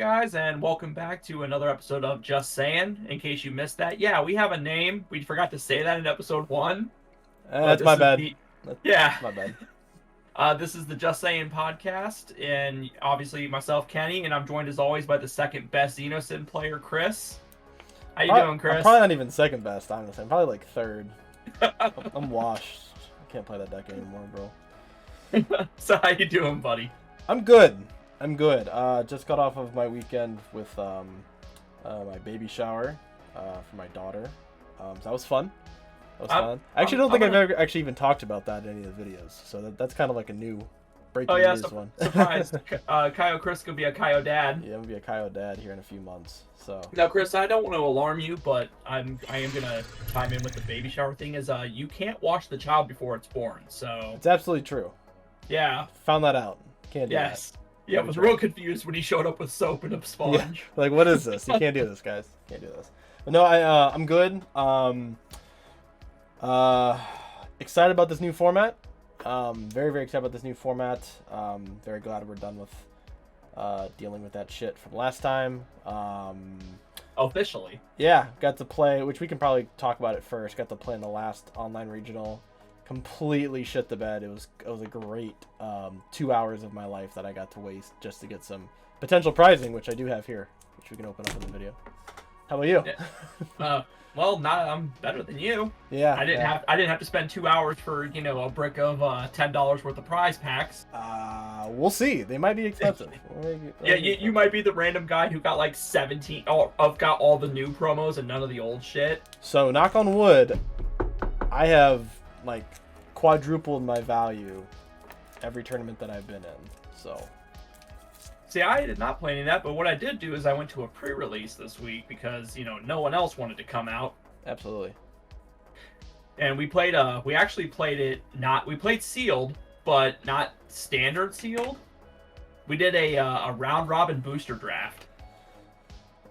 guys, and welcome back to another episode of Just Saiyan. In case you missed that, yeah, we have a name. We forgot to say that in episode 1. That's my bad. That's my bad. This is the Just Saiyan Podcast, and obviously myself, Kenny, and I'm joined as always by the second best Xenosine player, Chris. How you doing, Chris? I'm probably not even second best, honestly. I'm probably like third. I'm washed. I can't play that deck anymore, bro. So how you doing, buddy? I'm good. Just got off of my weekend with my baby shower for my daughter. So that was fun. I actually don't think I've ever actually even talked about that in any of the videos. So that's kind of like a new breaking news one. Surprise. Kyo Chris could be a Kyo dad. Yeah, I'm gonna be a Kyo dad here in a few months. So now, Chris, I don't want to alarm you, but I am gonna chime in with the baby shower thing. Is you can't wash the child before it's born. So it's absolutely true. Yeah. Found that out. Can't do that. Yeah, I was real confused when he showed up with soap and a sponge. Yeah. Like, what is this? You can't do this, guys. Can't do this. But no, I'm good. Excited about this new format. Very, very excited about this new format. Very glad we're done with dealing with that shit from last time. Officially. Yeah, got to play, which we can probably talk about it first. Got to play in the last online regional. Completely shit the bed. It was a great 2 hours of my life that I got to waste just to get some potential prizing, which I do have here, which we can open up in the video. How about you? Yeah. Well, I'm better than you. Yeah. I didn't have to spend 2 hours for a brick of $10 worth of prize packs. We'll see. They might be expensive. Yeah, you might be the random guy who got like 17. Got all the new promos and none of the old shit. So knock on wood, I have like quadrupled my value every tournament that I've been in. So see, I did not play any of that, but what I did do is I went to a pre-release this week because no one else wanted to come out. Absolutely. And we played we actually played it we played sealed, but not standard sealed. We did a round robin booster draft.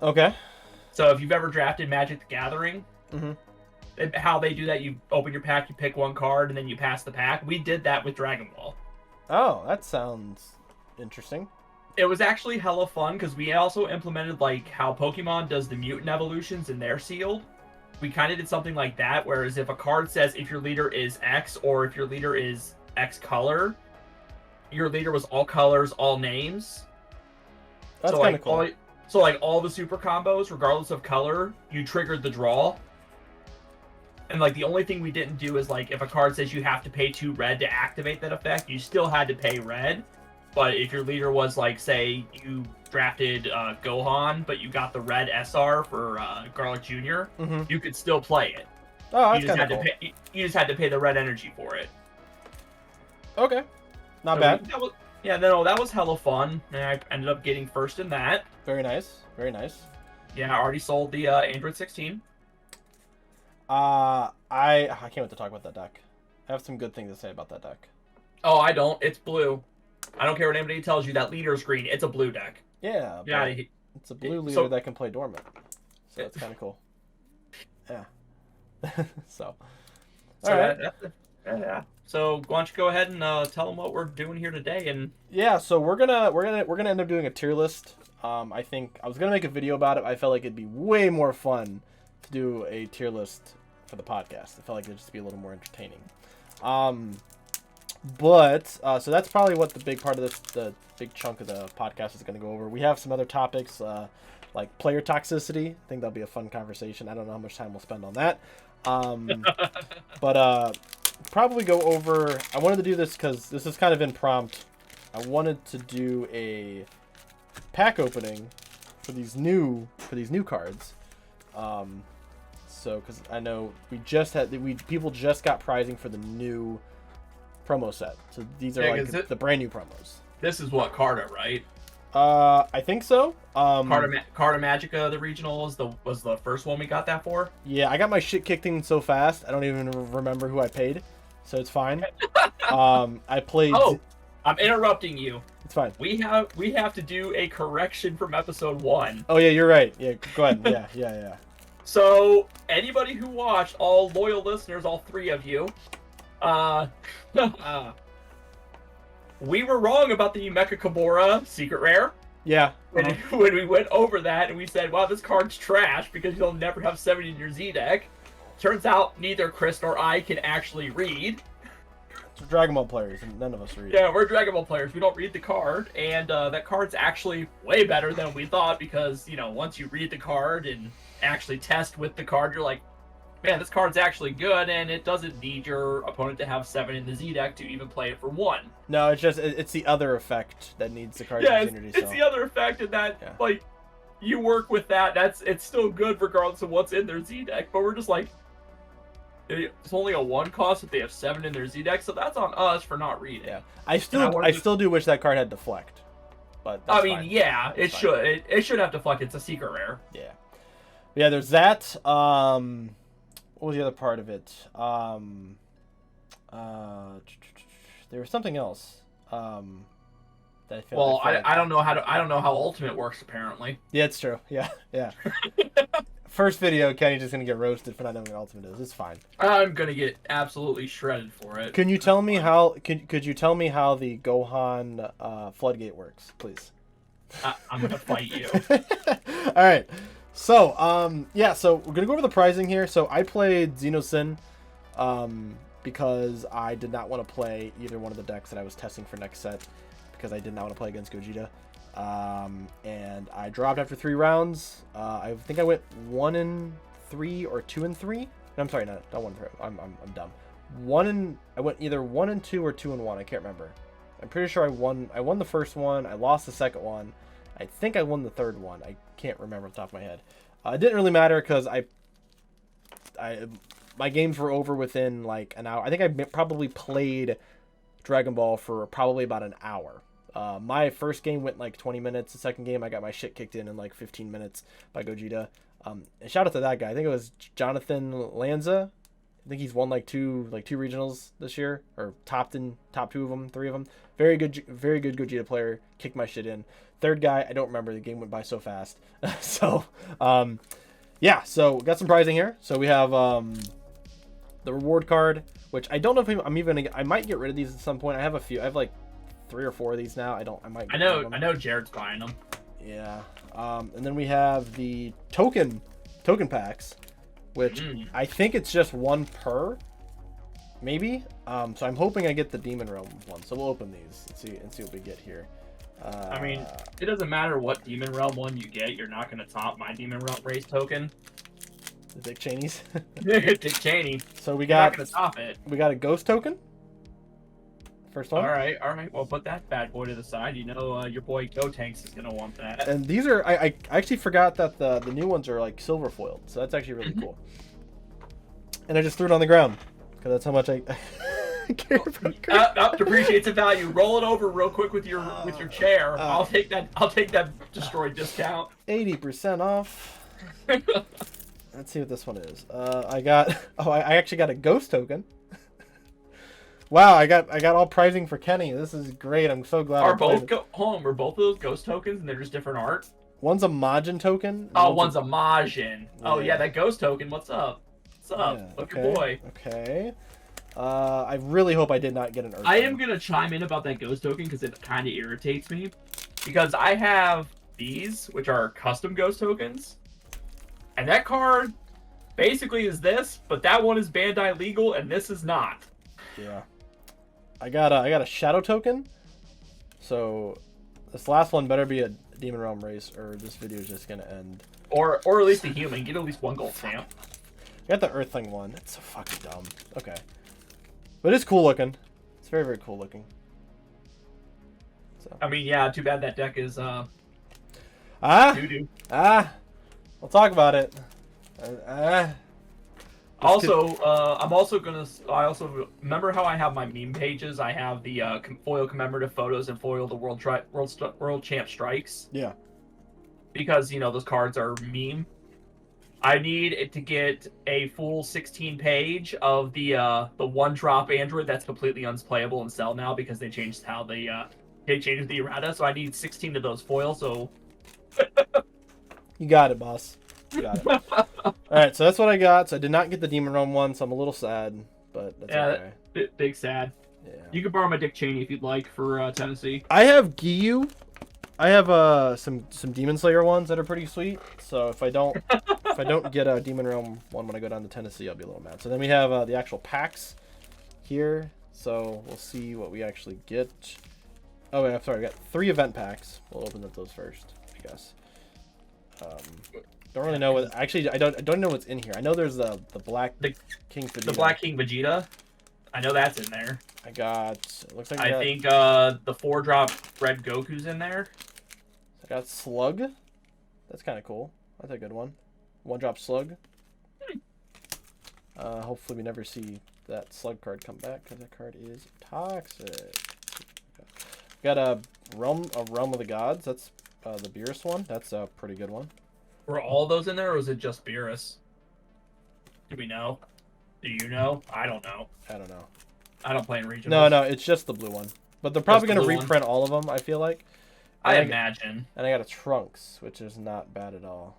Okay. So if you've ever drafted Magic the Gathering, how they do that, you open your pack, you pick one card, and then you pass the pack. We did that with Dragon Ball. Oh, that sounds interesting. It was actually hella fun because we also implemented like how Pokemon does the mutant evolutions in their sealed. We kind of did something like that, whereas if a card says if your leader is X or if your leader is X color, your leader was all colors, all names. That's kind of cool. So like all the super combos, regardless of color, you triggered the draw. And like the only thing we didn't do is like if a card says you have to pay 2 red to activate that effect, you still had to pay red. But if your leader was like, say you drafted Gohan, but you got the red SR for Garlic Jr., you could still play it. Oh, that's kind of cool. You just had to pay the red energy for it. Okay, not bad. That was hella fun, and I ended up getting first in that. Very nice, very nice. Yeah, I already sold the Android 16. I can't wait to talk about that deck. I have some good things to say about that deck. Oh, I don't. It's blue. I don't care what anybody tells you. That leader's green. It's a blue deck. Yeah. It's a blue leader that can play dormant. So that's kind of cool. Yeah. So. All right. Yeah. So why don't you go ahead and tell them what we're doing here today? And yeah, so we're gonna end up doing a tier list. I think I was gonna make a video about it. I felt like it'd be way more fun to do a tier list for the podcast. I felt like it'd just be a little more entertaining. But so that's probably what the big part of the big chunk of the podcast is going to go over. We have some other topics like player toxicity. I think that'll be a fun conversation. I don't know how much time we'll spend on that. But probably go over. I wanted to do this because this is kind of impromptu. I wanted to do a pack opening for these new cards. So because I know people just got prizing for the new promo set. So these are the brand new promos. This is what Carta, right? I think so. Carta Magica, the regional was the first one we got that for. Yeah, I got my shit kicked in so fast I don't even remember who I paid, so it's fine. I played. Oh, I'm interrupting you. It's fine. We have to do a correction from episode 1. Oh yeah, you're right. Yeah, go ahead. Yeah. So anybody who watched, all loyal listeners, all 3 of you, we were wrong about the Mecha Kabora secret rare. Yeah. When we went over that and we said, wow, this card's trash because you'll never have 7 in your Z deck. Turns out neither Chris nor I can actually read. We're Dragon Ball players, and none of us read. Yeah, we're Dragon Ball players. We don't read the card, and that card's actually way better than we thought because, you know, once you read the card and actually test with the card, you're like, man, this card's actually good, and it doesn't need your opponent to have 7 in the Z deck to even play it for 1. No, it's the other effect that needs the card opportunity. It's the other effect in that, like, you work with that. It's still good regardless of what's in their Z deck, but we're just like, it's only a 1 cost if they have 7 in their Z deck, so that's on us for not reading. Yeah, I still do wish that card had deflect, but that's fine. Yeah, it should. It should have deflect. It's a secret rare. Yeah. There's that. What was the other part of it? There was something else. That I feel. I don't know how Ultimate works apparently. Yeah, it's true. Yeah. First video, Kenny's just gonna get roasted for not knowing what Ultimate is. It's fine. I'm gonna get absolutely shredded for it. Can you tell me how? Could you tell me how the Gohan floodgate works, please? I'm gonna fight you. All right. So so we're gonna go over the pricing here. So I played Xenosine, because I did not want to play either one of the decks that I was testing for next set, because I did not want to play against Gogeta. And I dropped after 3 rounds. I think I went 1-3 or 2-3. I'm sorry, not 1-3. I'm dumb. I went either 1-2 or 2-1. I can't remember. I'm pretty sure I won the first one. I lost the second one. I think I won the third one. I can't remember off the top of my head. It didn't really matter because my games were over within like an hour. I think I probably played Dragon Ball for probably about an hour. My first game went like 20 minutes. The second game, I got my shit kicked in like 15 minutes by Gogeta. And shout out to that guy. I think it was Jonathan Lanza. I think he's won like two regionals this year, or topped 2 of them, 3 of them. Very good Gogeta player. Kicked my shit in. Third guy, I don't remember. The game went by so fast. So got some pricing here. So we have the reward card, which I don't know if I might get rid of these at some point. I have a few. I have like 3 or 4 of these now. I know Jared's buying them. Yeah. And then we have the token packs, which I think it's just 1 per, maybe. So I'm hoping I get the Demon Realm one. So we'll open these and see what we get here. It doesn't matter what Demon Realm one you get. You're not going to top my Demon Realm race token. The Dick Cheney's. Dick Cheney. So you're not going to top it. We got a Ghost token. First one. All right. Well, put that bad boy to the side. You know, your boy Gotenks is gonna want that. And these are I actually forgot that the new ones are like silver foiled, so that's actually really cool. And I just threw it on the ground because that's how much I care about. Depreciates in value. Roll it over real quick with your chair. I'll take that destroyed discount. 80% off. Let's see what this one is. I actually got a Ghost token. Wow, I got all pricing for Kenny. This is great. I'm so glad. Are both of those Ghost tokens and they're just different art? One's a Majin token. One's a Majin. Yeah. Oh yeah, that Ghost token. What's up? Yeah, Look your boy. Okay. I really hope I did not get an Earth. I am gonna chime in about that Ghost token because it kind of irritates me, because I have these, which are custom Ghost tokens, and that card basically is this, but that one is Bandai legal and this is not. Yeah. I got a Shadow token, so this last one better be a Demon Realm race, or this video is just gonna end. Or at least a human. Get at least 1 gold stamp. I got the Earthling one. It's so fucking dumb. Okay, but it's cool looking. It's very, very cool looking. So. I mean, yeah. Too bad that deck is doo-doo. We'll talk about it. Also, I also remember how I have my meme pages. I have the foil commemorative photos and foil the world champ strikes. Yeah. Because, you know, those cards are meme. I need it to get a full 16 page of the 1-drop android that's completely unplayable in Cell now because they changed how they changed the errata. So I need 16 of those foils. So you got it, boss. Got it. All right, so that's what I got. So I did not get the Demon Realm one, so I'm a little sad, but that's okay. Big sad. Yeah. You can borrow my Dick Cheney if you'd like for Tennessee. I have Giyu. I have some Demon Slayer ones that are pretty sweet. So if I don't get a Demon Realm one when I go down to Tennessee, I'll be a little mad. So then we have the actual packs here. So we'll see what we actually get. Oh wait, I'm sorry. We got 3 event packs. We'll open up those first, I guess. Don't really know what. Actually, I don't know what's in here. I know there's the King Vegeta. The Black King Vegeta. I know that's in there. I got. It looks like I think the 4-drop red Goku's in there. I got Slug. That's kind of cool. That's a good one. 1-drop Slug. Hopefully we never see that Slug card come back because that card is toxic. Got a Realm of the Gods. That's the Beerus one. That's a pretty good one. Were all those in there, or was it just Beerus? Do we know? Do you know? I don't know. I don't know. I don't play in regionals. No, it's just the blue one. But they're probably going to reprint all of them, I feel like. I imagine. And I got a Trunks, which is not bad at all.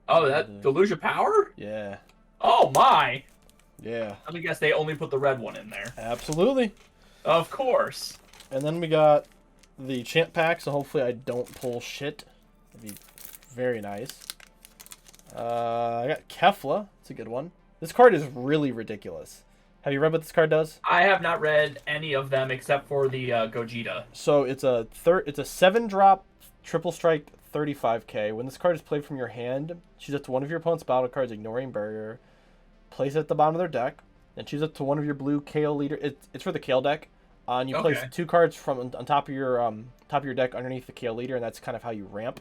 Oh, that Delusion Power? Yeah. Oh, my. Yeah. Let me guess they only put the red one in there. Absolutely. Of course. And then we got the Champ Pack, so hopefully I don't pull shit. That'd be very nice. I got Kefla. It's a good one. This card is really ridiculous. Have you read what this card does? I have not read any of them except for the Gogeta. So it's a 7-drop triple strike 35k. When this card is played from your hand, choose up to one of your opponent's battle cards, ignoring barrier. Place it at the bottom of their deck, and choose up to one of your blue KO leader. It's for the KO deck. And you place 2 cards from on top of your deck underneath the KO leader, and that's kind of how you ramp.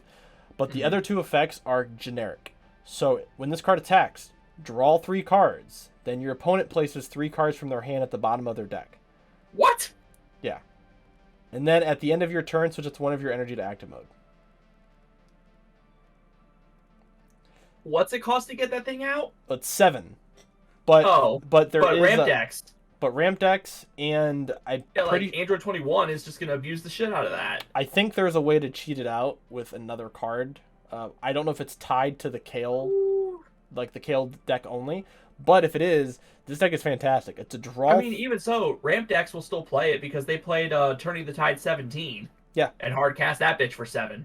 But the other 2 effects are generic. So when this card attacks, draw 3 cards. Then your opponent places 3 cards from their hand at the bottom of their deck. What? Yeah. And then at the end of your turn, switch it to one of your energy to active mode. What's it cost to get that thing out? It's 7. But ramp decks. But ramp decks, and like Android 21 is just gonna abuse the shit out of that. I think there's a way to cheat it out with another card. I don't know if it's tied to the Kale, like the Kale deck only. But if it is, this deck is fantastic. It's a draw. I mean, even so, ramp decks will still play it because they played Turning the Tide 17. Yeah. And hard cast that bitch for 7.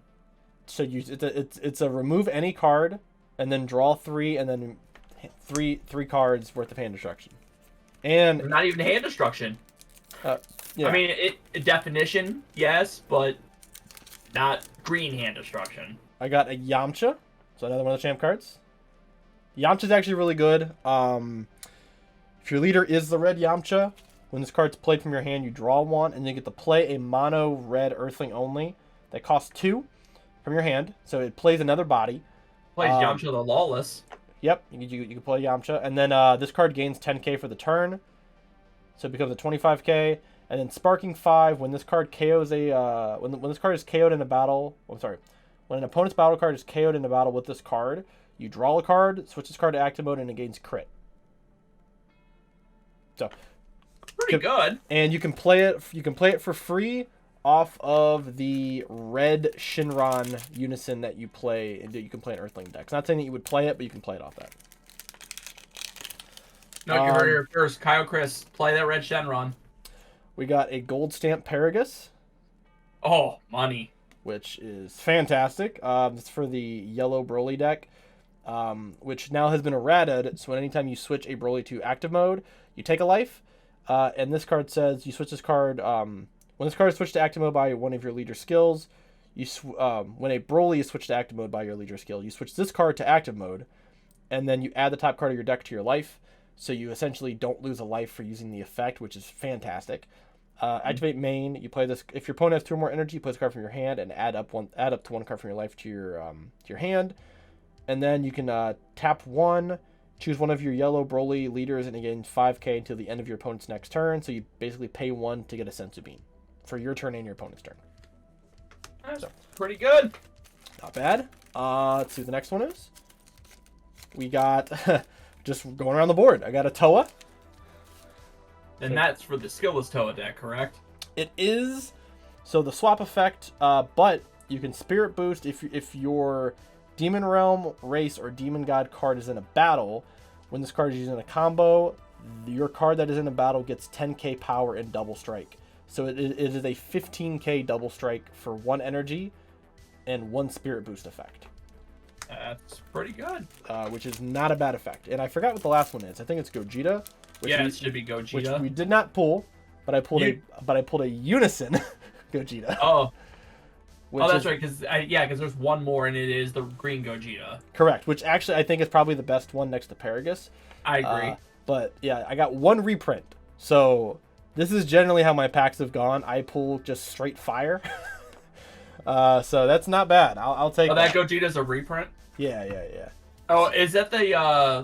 So it's a remove any card, and then draw 3, and then three cards worth of hand destruction. And not even hand destruction. Yeah. I mean, definition, yes, but not green hand destruction. I got a Yamcha, so another one of the champ cards. Yamcha's actually really good. If your leader is the red Yamcha, when this card's played from your hand, you draw 1, and you get to play a mono red Earthling only that costs 2 from your hand. So it plays another body. Plays Yamcha the Lawless. Yep, you can play Yamcha, and then this card gains 10k for the turn, so it becomes a 25k. And then Sparking 5, when this card KOs when this card is KO'd in a battle. When an opponent's battle card is KO'd in a battle with this card, you draw a card, switch this card to active mode, and it gains crit. So pretty good. And you can play it. You can play it for free off of the red Shinron Unison that you play, and you can play in Earthling decks. Not saying that you would play it, but you can play it off that. No, you heard it here first. Kyle Chris, play that red Shenron. We got a gold stamp Paragus. Oh, money. Which is fantastic. It's for the yellow Broly deck, which now has been errated. So anytime you switch a Broly to active mode, you take a life. And this card says you switch this card. When this card is switched to active mode by one of your leader skills, when a Broly is switched to active mode by your leader skill, you switch this card to active mode, and then you add the top card of your deck to your life. So you essentially don't lose a life for using the effect, which is fantastic. Activate main. You play this. If your opponent has 2 or more energy, you play this card from your hand and add up to 1 card from your life to your hand. And then you can tap 1, choose one of your yellow Broly leaders, and it gains 5k until the end of your opponent's next turn. So you basically pay 1 to get a Senzu Bean for your turn and your opponent's turn. That's pretty good. Not bad. Let's see what the next one is. We got just going around the board. I got a Toa. And that's for the skillless Toa deck, correct? It is. So the swap effect, but you can Spirit Boost if your Demon Realm, Race, or Demon God card is in a battle. When this card is using a combo, your card that is in a battle gets 10k power and double strike. So it is a 15k double strike for 1 energy, and 1 Spirit Boost effect. That's pretty good. Which is not a bad effect. And I forgot what the last one is. I think it's Gogeta. It should be Gogeta. Which we did not pull, but I pulled a Unison Gogeta. Oh. That's right, because there's one more, and it is the green Gogeta. Correct, which actually I think is probably the best one next to Paragus. I agree. But yeah, I got 1 reprint. So this is generally how my packs have gone. I pull just straight fire. So that's not bad. I'll take that. Gogeta's a reprint? Yeah. Oh, is that the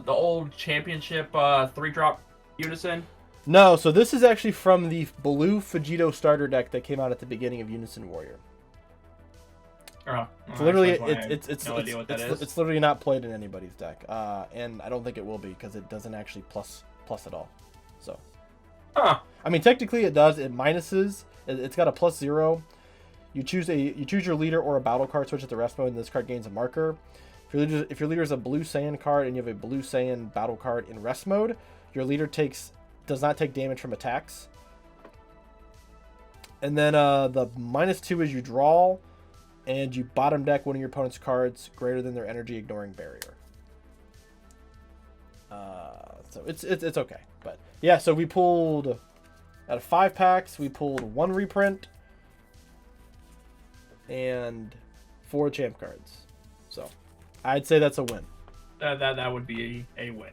old championship 3-drop Unison? No, so this is actually from the blue Vegito starter deck that came out at the beginning of Unison Warrior. It's literally it's literally not played in anybody's deck, and I don't think it will be because it doesn't actually plus at all. So, I mean technically it does. It minuses. It's got a +0. You choose your leader or a battle card. Switch at the rest mode, and this card gains a marker. If your leader is a blue Saiyan card and you have a blue Saiyan battle card in rest mode, your leader does not take damage from attacks. And then the -2 is you draw, and you bottom deck one of your opponent's cards greater than their energy ignoring barrier. So it's okay, but yeah. So we pulled out of 5 packs, we pulled 1 reprint and 4 champ cards. So I'd say that's a win. That would be a win.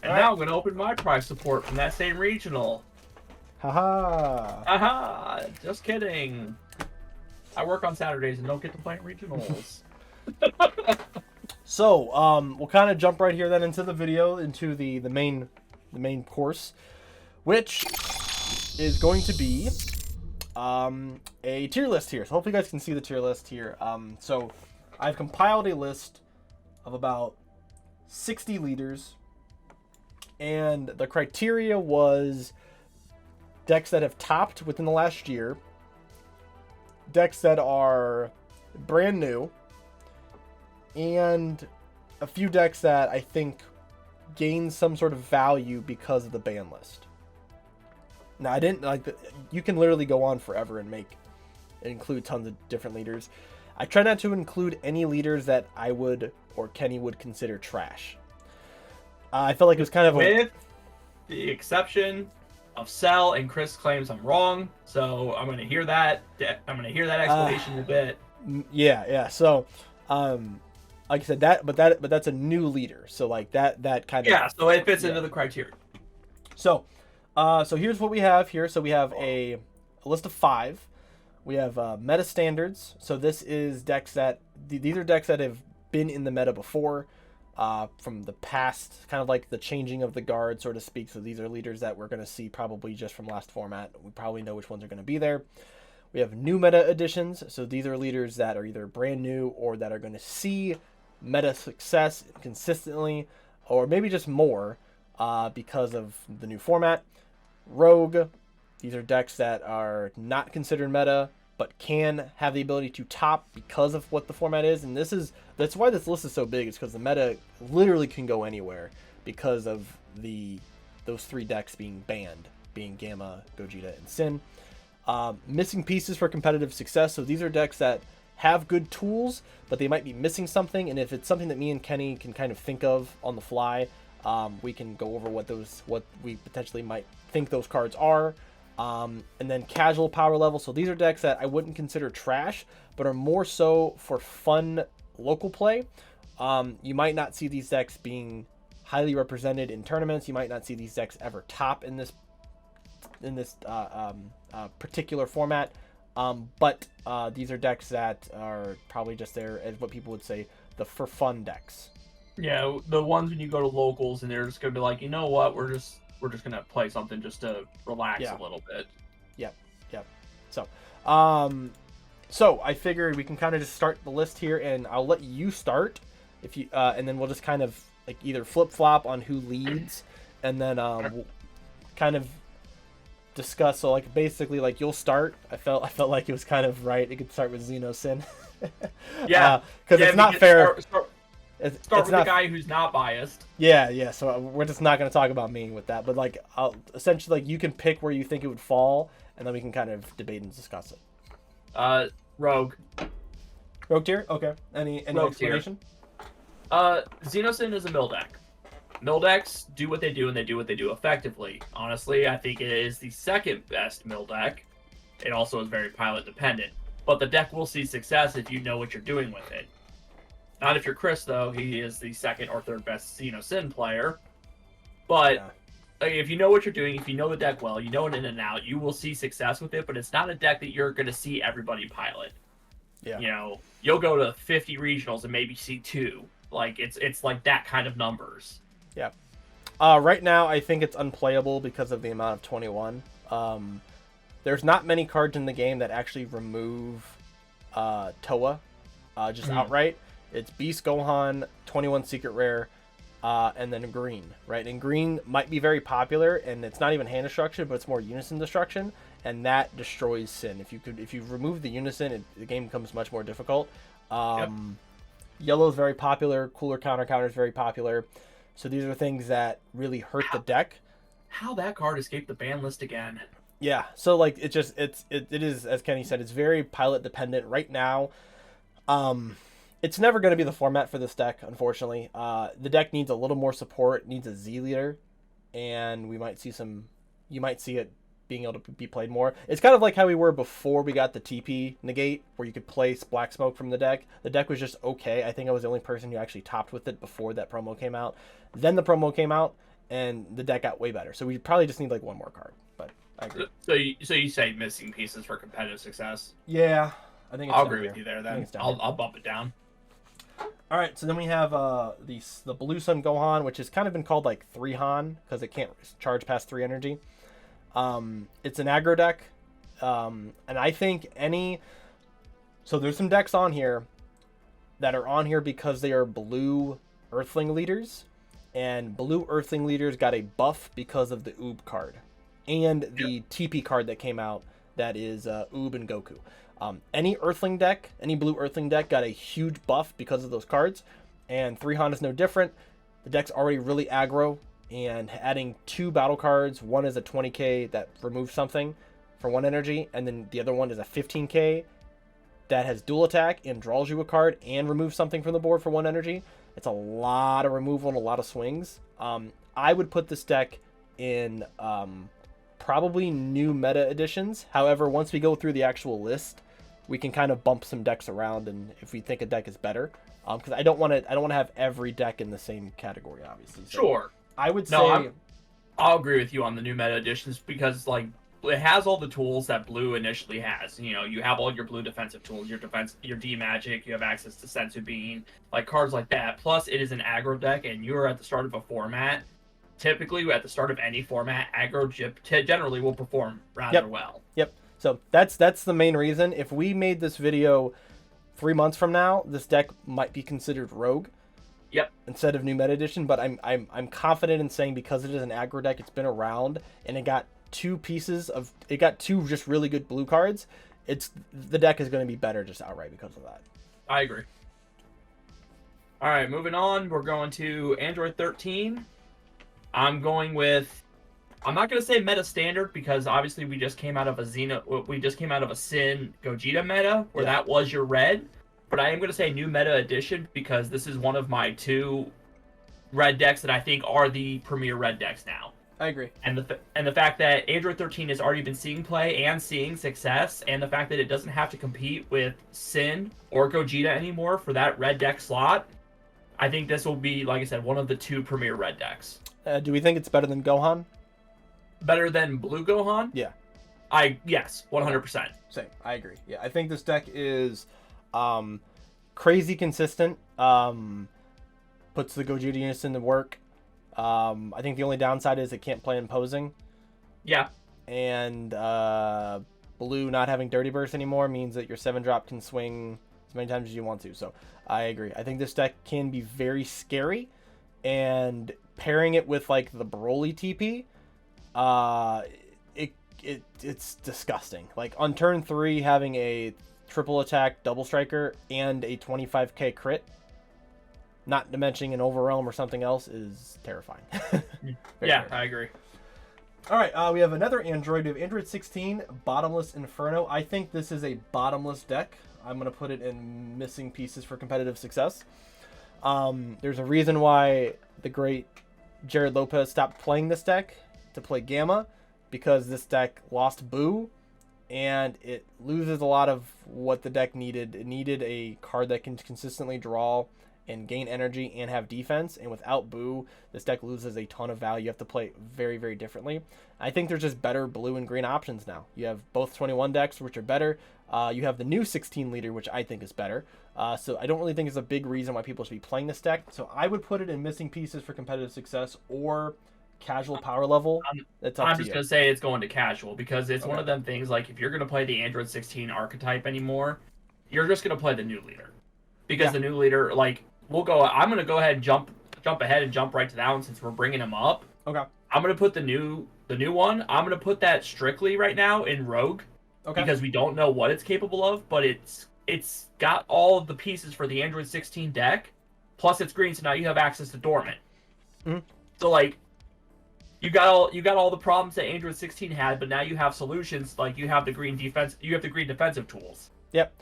And now I'm going to open my prize support from that same regional. Haha. Haha. Just kidding. I work on Saturdays and don't get to play in regionals. So, we'll kind of jump right here then into the video, into the main course, which is going to be a tier list here. So hopefully you guys can see the tier list here. So I've compiled a list of about 60 leaders, and the criteria was decks that have topped within the last year, decks that are brand new, and a few decks that I think gain some sort of value because of the ban list. Now, I didn't you can literally go on forever and include tons of different leaders. I try not to include any leaders that I would or Kenny would consider trash. I felt like it was kind of with the exception of Cell, and Chris claims I'm wrong, so I'm gonna hear that. I'm gonna hear that explanation in a bit. Yeah. So, like I said, but that's a new leader. So like that kind of so it fits into the criteria. So, so here's what we have here. So we have a list of 5. We have meta standards. So this is decks these are decks that have been in the meta before. From the past, kind of like the changing of the guard, so to speak. So these are leaders that we're going to see probably just from last format. We probably know which ones are going to be there. We have new meta additions. So these are leaders that are either brand new or that are going to see meta success consistently, or maybe just more because of the new format. Rogue. These are decks that are not considered meta, but can have the ability to top because of what the format is. And that's why this list is so big. It's because the meta literally can go anywhere because of those 3 decks being banned, being Gamma, Gogeta, and Sin. Missing pieces for competitive success. So these are decks that have good tools, but they might be missing something. And if it's something that me and Kenny can kind of think of on the fly, we can go over what we potentially might think those cards are. And then casual power level. So these are decks that I wouldn't consider trash, but are more so for fun local play. You might not see these decks being highly represented in tournaments. You might not see these decks ever top in this particular format. But these are decks that are probably just there as what people would say the for fun decks. Yeah, the ones when you go to locals and they're just gonna be like, you know what, we're just gonna play something just to relax a little bit. Yep. So I figured we can kind of just start the list here, and I'll let you start if you, and then we'll just kind of like either flip flop on who leads, and then we'll kind of discuss. So like basically like you'll start. I felt like it was kind of right. It could start with Xenosine. Yeah, because it's not fair. Start with the guy who's not biased. Yeah. So we're just not going to talk about me with that. But like, essentially, like you can pick where you think it would fall, and then we can kind of debate and discuss it. Rogue. Rogue tier? Okay. Any Rogue tier. explanation? Xenosine is a mill deck. Mill decks do what they do, and they do what they do effectively. Honestly, I think it is the second best mill deck. It also is very pilot dependent. But the deck will see success if you know what you're doing with it. Not if you're Chris, though. He is the second or third best Xenosine player. But if you know what you're doing, if you know the deck well, you know it in and out, you will see success with it. But it's not a deck that you're going to see everybody pilot. Yeah. You know, you'll go to 50 regionals and maybe see 2. Like, it's like that kind of numbers. Yeah. Right now, I think it's unplayable because of the amount of 21. There's not many cards in the game that actually remove Toa just outright. It's Beast Gohan, 21 Secret Rare, and then green, right? And green might be very popular, and it's not even hand destruction, but it's more unison destruction, and that destroys Sin. If you remove the unison, the game becomes much more difficult. Yellow is very popular. Cooler counter is very popular. So these are things that really hurt the deck. How that card escaped the ban list again? Yeah, so like it is, as Kenny said, it's very pilot dependent right now. It's never going to be the format for this deck, unfortunately. The deck needs a little more support, needs a Z leader, and you might see it being able to be played more. It's kind of like how we were before we got the TP negate, where you could place Black Smoke from the deck. The deck was just okay. I think I was the only person who actually topped with it before that promo came out. Then the promo came out, and the deck got way better. So we probably just need like one more card, but I agree. So you say missing pieces for competitive success? Yeah, I think I'll agree with you there. Then I'll bump it down. All right, so then we have the Blue Sun Gohan, which has kind of been called like 3 Han because it can't charge past 3 energy. It's an aggro deck, and I think so there's some decks on here that are on here because they are blue Earthling leaders, and blue Earthling leaders got a buff because of the Oob card and the TP card that came out that is Oob and Goku. Any Earthling deck, any blue Earthling deck got a huge buff because of those cards, and 3 Han is no different. The deck's already really aggro, and adding 2 battle cards, one is a 20k that removes something for 1 energy, and then the other one is a 15k that has dual attack and draws you a card and removes something from the board for 1 energy. It's a lot of removal and a lot of swings. I would put this deck in probably new meta editions. However, once we go through the actual list, we can kind of bump some decks around, and if we think a deck is better, because I don't want to have every deck in the same category, obviously. So sure. I would say I'll agree with you on the new meta editions because like it has all the tools that blue initially has. You know, you have all your blue defensive tools, your D magic, you have access to Sensu Bean, like cards like that. Plus, it is an aggro deck, and you're at the start of a format. Typically, at the start of any format, aggro generally will perform rather well. Yep. So that's the main reason. If we made this video 3 months from now, this deck might be considered rogue. Yep. Instead of new meta edition, but I'm confident in saying because it is an aggro deck, it's been around, and it got 2 just really good blue cards. The deck is going to be better just outright because of that. I agree. All right, moving on. We're going to Android 13. I'm not going to say meta standard because obviously we just came out of a Sin Gogeta meta where that was your red. But I am going to say new meta edition because this is one of my 2 red decks that I think are the premier red decks now. I agree. And the fact that Android 13 has already been seeing play and seeing success, and the fact that it doesn't have to compete with Sin or Gogeta anymore for that red deck slot, I think this will be, like I said, one of the 2 premier red decks. Do we think it's better than Gohan? Better than Blue Gohan? Yeah. Yes, 100%. Same. I agree. Yeah, I think this deck is crazy consistent. Puts the Gogeta unison to work. I think the only downside is it can't play imposing. Yeah. And blue not having Dirty Burst anymore means that your 7-drop can swing as many times as you want to. So I agree. I think this deck can be very scary, and pairing it with like the Broly TP, it's disgusting. Like on turn 3, having a triple attack double striker and a 25k crit, not to mention an overwhelm or something else, is terrifying. Yeah, I agree. All right, we have another Android. We have Android 16, Bottomless Inferno. I think this is a bottomless deck. I'm going to put it in missing pieces for competitive success. There's a reason why the great Jared Lopez stopped playing this deck to play Gamma, because this deck lost Boo, and it loses a lot of what the deck needed. It needed a card that can consistently draw and gain energy and have defense, and without Boo, this deck loses a ton of value. You have to play very, very differently. I think there's just better blue and green options now. You have both 21 decks, which are better. You have the new 16 leader, which I think is better. So I don't really think it's a big reason why people should be playing this deck. So I would put it in missing pieces for competitive success or casual power level. That's up I'm to just you. going to say it's going to casual, because it's one of them things, like, if you're going to play the Android 16 archetype anymore, you're just going to play the new leader. Because the new leader, like, I'm going to go ahead and jump ahead and jump right to that one since we're bringing him up. Okay. I'm going to put the new one. I'm going to put that strictly right now in Rogue. Okay. Because we don't know what it's capable of, but it's got all of the pieces for the Android 16 deck. Plus it's green, so now you have access to Dormant. Mm-hmm. So, like, you got all the problems that Android 16 had, but now you have solutions. Like, you have the green defensive tools. Yep.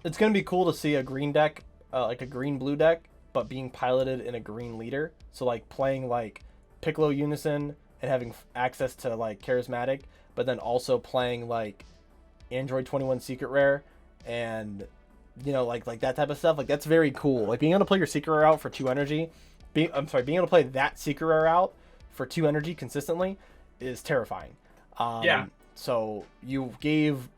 It's going to be cool to see a green deck, like a green-blue deck, but being piloted in a green leader. So, like, playing, like, Piccolo Unison and having access to, like, Charismatic, but then also playing, like, Android 21 Secret Rare and, you know, like that type of stuff. Like, that's very cool. Like, being able to play your Secret Rare out for 2 energy, being able to play that Secret Rare out for 2 energy consistently is terrifying. Yeah. So you gave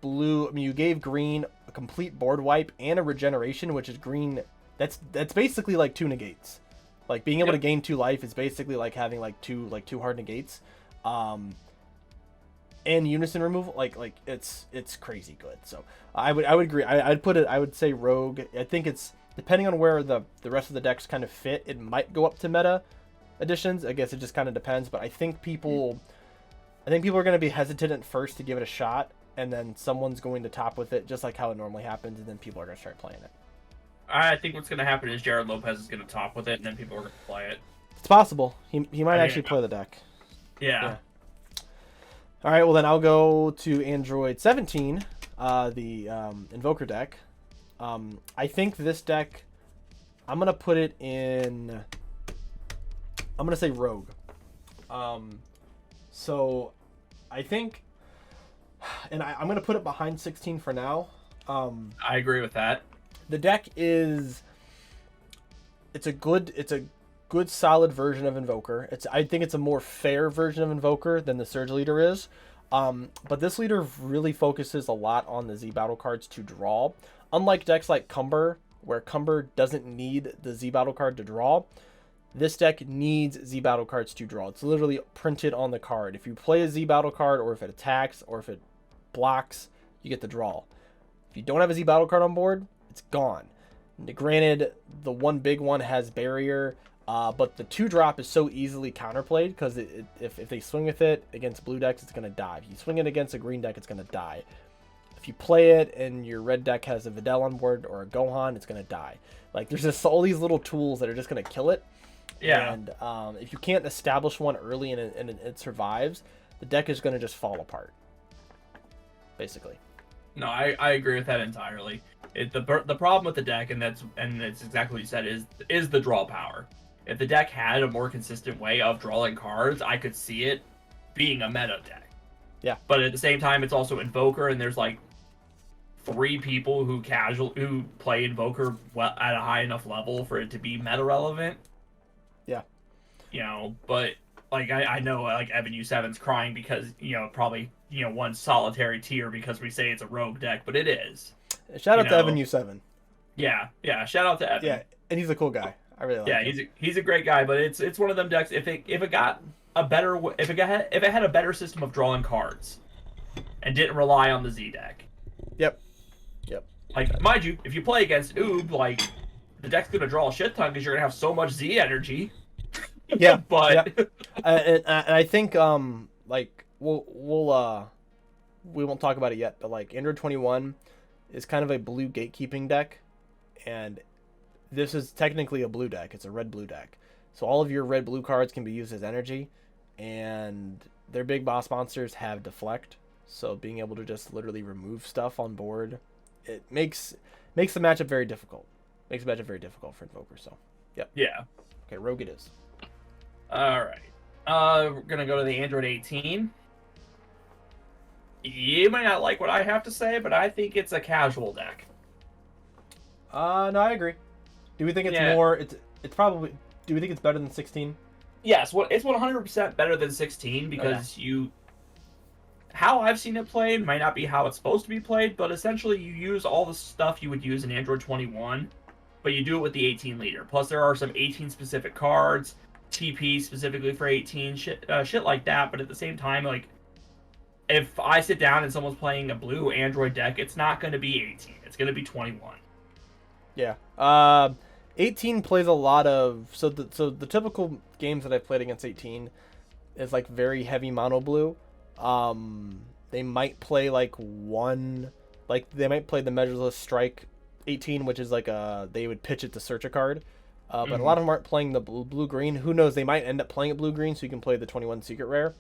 green a complete board wipe and a regeneration, which is green. That's basically like 2 negates. Like, being able to gain 2 life is basically like having like two hard negates. And unison removal, like it's crazy good. So I would agree. I would say Rogue. I think it's, depending on where the rest of the decks kind of fit, it might go up to meta editions. I guess it just kind of depends. But I think people are going to be hesitant at first to give it a shot, and then someone's going to top with it, just like how it normally happens, and then people are going to start playing it. I think what's going to happen is Jared Lopez is going to top with it, and then people are going to play it. It's possible. He might actually play the deck. Yeah. All right, well then I'll go to Android 17, the Invoker deck. I think this deck, I'm going to put it in, I'm going to say Rogue. So I think, and I'm going to put it behind 16 for now. I agree with that. The deck is, it's a good solid version of Invoker. I think it's a more fair version of Invoker than the Surge Leader is. But this leader really focuses a lot on the Z battle cards to draw. Unlike decks like Cumber, where Cumber doesn't need the Z battle card to draw, this deck needs Z battle cards to draw. It's literally printed on the card. If you play a Z battle card, or if it attacks, or if it blocks, you get the draw. If you don't have a Z battle card on board, it's gone. Granted, the one big one has barrier, but the 2-drop is so easily counterplayed, because if they swing with it against blue decks, it's going to die. If you swing it against a green deck, it's going to die. If you play it and your red deck has a Videl on board or a Gohan, it's going to die. Like, there's just all these little tools that are just going to kill it. Yeah. And if you can't establish one early and it survives, the deck is going to just fall apart, basically. No, I agree with that entirely. The problem with the deck, and it's exactly what you said, is the draw power. If the deck had a more consistent way of drawing cards, I could see it being a meta deck. Yeah. But at the same time, it's also Invoker, and there's like 3 people who play Invoker at a high enough level for it to be meta relevant. Yeah. You know, but like I know, like Evan U7's crying because, you know, probably, you know, one solitary tier because we say it's a rogue deck, but it is. Shout out to Evan U7. Yeah, shout out to Evan. Yeah, and he's a cool guy. I really like him. Yeah, he's a great guy, but it's one of them decks. If it had a better system of drawing cards, and didn't rely on the Z deck. Yep. Like, mind you, if you play against Oob, like, the deck's gonna draw a shit ton because you're gonna have so much Z energy. Yeah, but and I think like we won't talk about it yet, but like Android 21 is kind of a blue gatekeeping deck, and this is technically a blue deck. It's a red-blue deck. So all of your red-blue cards can be used as energy, and their big boss monsters have deflect, so being able to just literally remove stuff on board, it makes the matchup very difficult. Makes the matchup very difficult for Invoker. So, yep. Yeah. Okay, Rogue it is. All right. We're gonna go to the Android 18. You might not like what I have to say, but I think it's a casual deck. No, I agree. Do we think it's more? It's probably. Do we think it's better than 16? Yes, it's 100% better than 16 because how I've seen it played might not be how it's supposed to be played, but essentially you use all the stuff you would use in Android 21, but you do it with the 18 leader. Plus there are some 18 specific cards, TP specifically for 18, shit like that. But at the same time, like, if I sit down and someone's playing a blue Android deck, it's not going to be 18. It's going to be 21. Yeah. 18 plays a lot of so the typical games that I played against 18 is like very heavy mono blue. They might play like they might play the Measureless Strike 18, which is like they would pitch it to search a card. But a lot of them aren't playing the blue green. Who knows? They might end up playing it blue green, so you can play the 21 secret rare.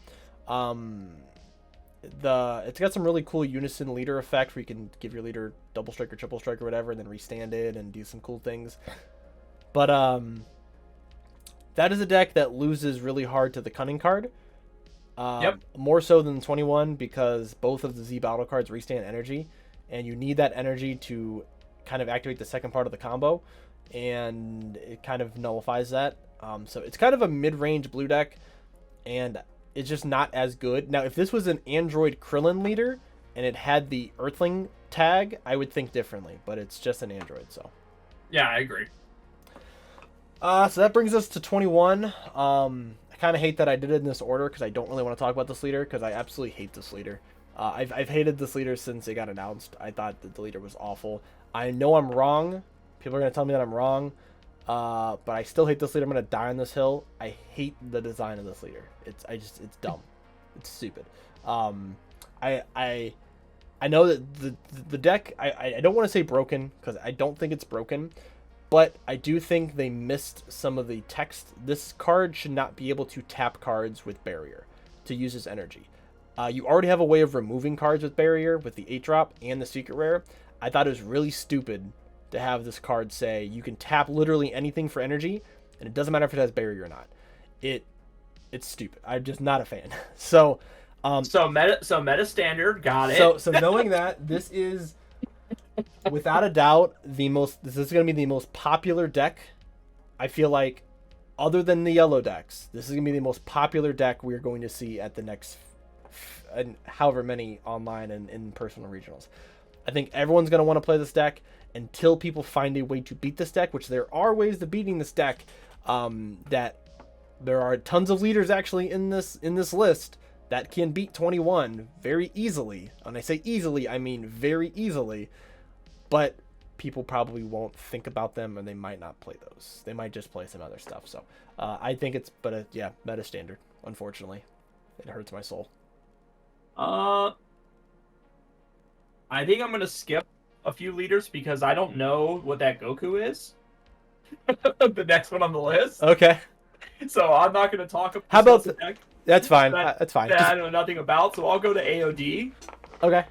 It's got some really cool unison leader effect where you can give your leader double strike or triple strike or whatever, and then restand it and do some cool things. But that is a deck that loses really hard to the Cunning card. More so than 21 because both of the Z battle cards restand energy, and you need that energy to kind of activate the second part of the combo, and it kind of nullifies that. So it's kind of a mid-range blue deck, and it's just not as good. Now, if this was an Android Krillin leader and it had the Earthling tag, I would think differently, but it's just an Android, so. Yeah, I agree. So that brings us to 21. I kind of hate that I did it in this order because I don't really want to talk about this leader because I absolutely hate this leader. I've hated this leader since it got announced. I thought that the leader was awful. I know I'm wrong. People are going to tell me that I'm wrong. But I still hate this leader. I'm going to die on this hill. I hate the design of this leader. It's dumb. It's stupid. I know that the deck, I don't want to say broken because I don't think it's broken. But I do think they missed some of the text. This card should not be able to tap cards with Barrier to use as energy. You already have a way of removing cards with Barrier with the 8-drop and the Secret Rare. I thought it was really stupid to have this card say you can tap literally anything for energy, and it doesn't matter if it has Barrier or not. It's stupid. I'm just not a fan. So meta standard, got it. So knowing that, this is without a doubt this is going to be the most popular deck. I feel like, other than the yellow decks, this is going to be the most popular deck we're going to see at the next however many online and in-person regionals. I think everyone's going to want to play this deck until people find a way to beat this deck, which there are ways to beating this deck. That there are tons of leaders actually in this list that can beat 21 very easily. When I say easily, I mean very easily. But people probably won't think about them, and they might not play those. They might just play some other stuff. So I think it's, meta standard. Unfortunately, it hurts my soul. I think I'm gonna skip a few leaders because I don't know what that Goku is. The next one on the list. Okay. So I'm not gonna talk about. How about the deck that's fine. That's fine. That I know nothing about. So I'll go to AOD. Okay.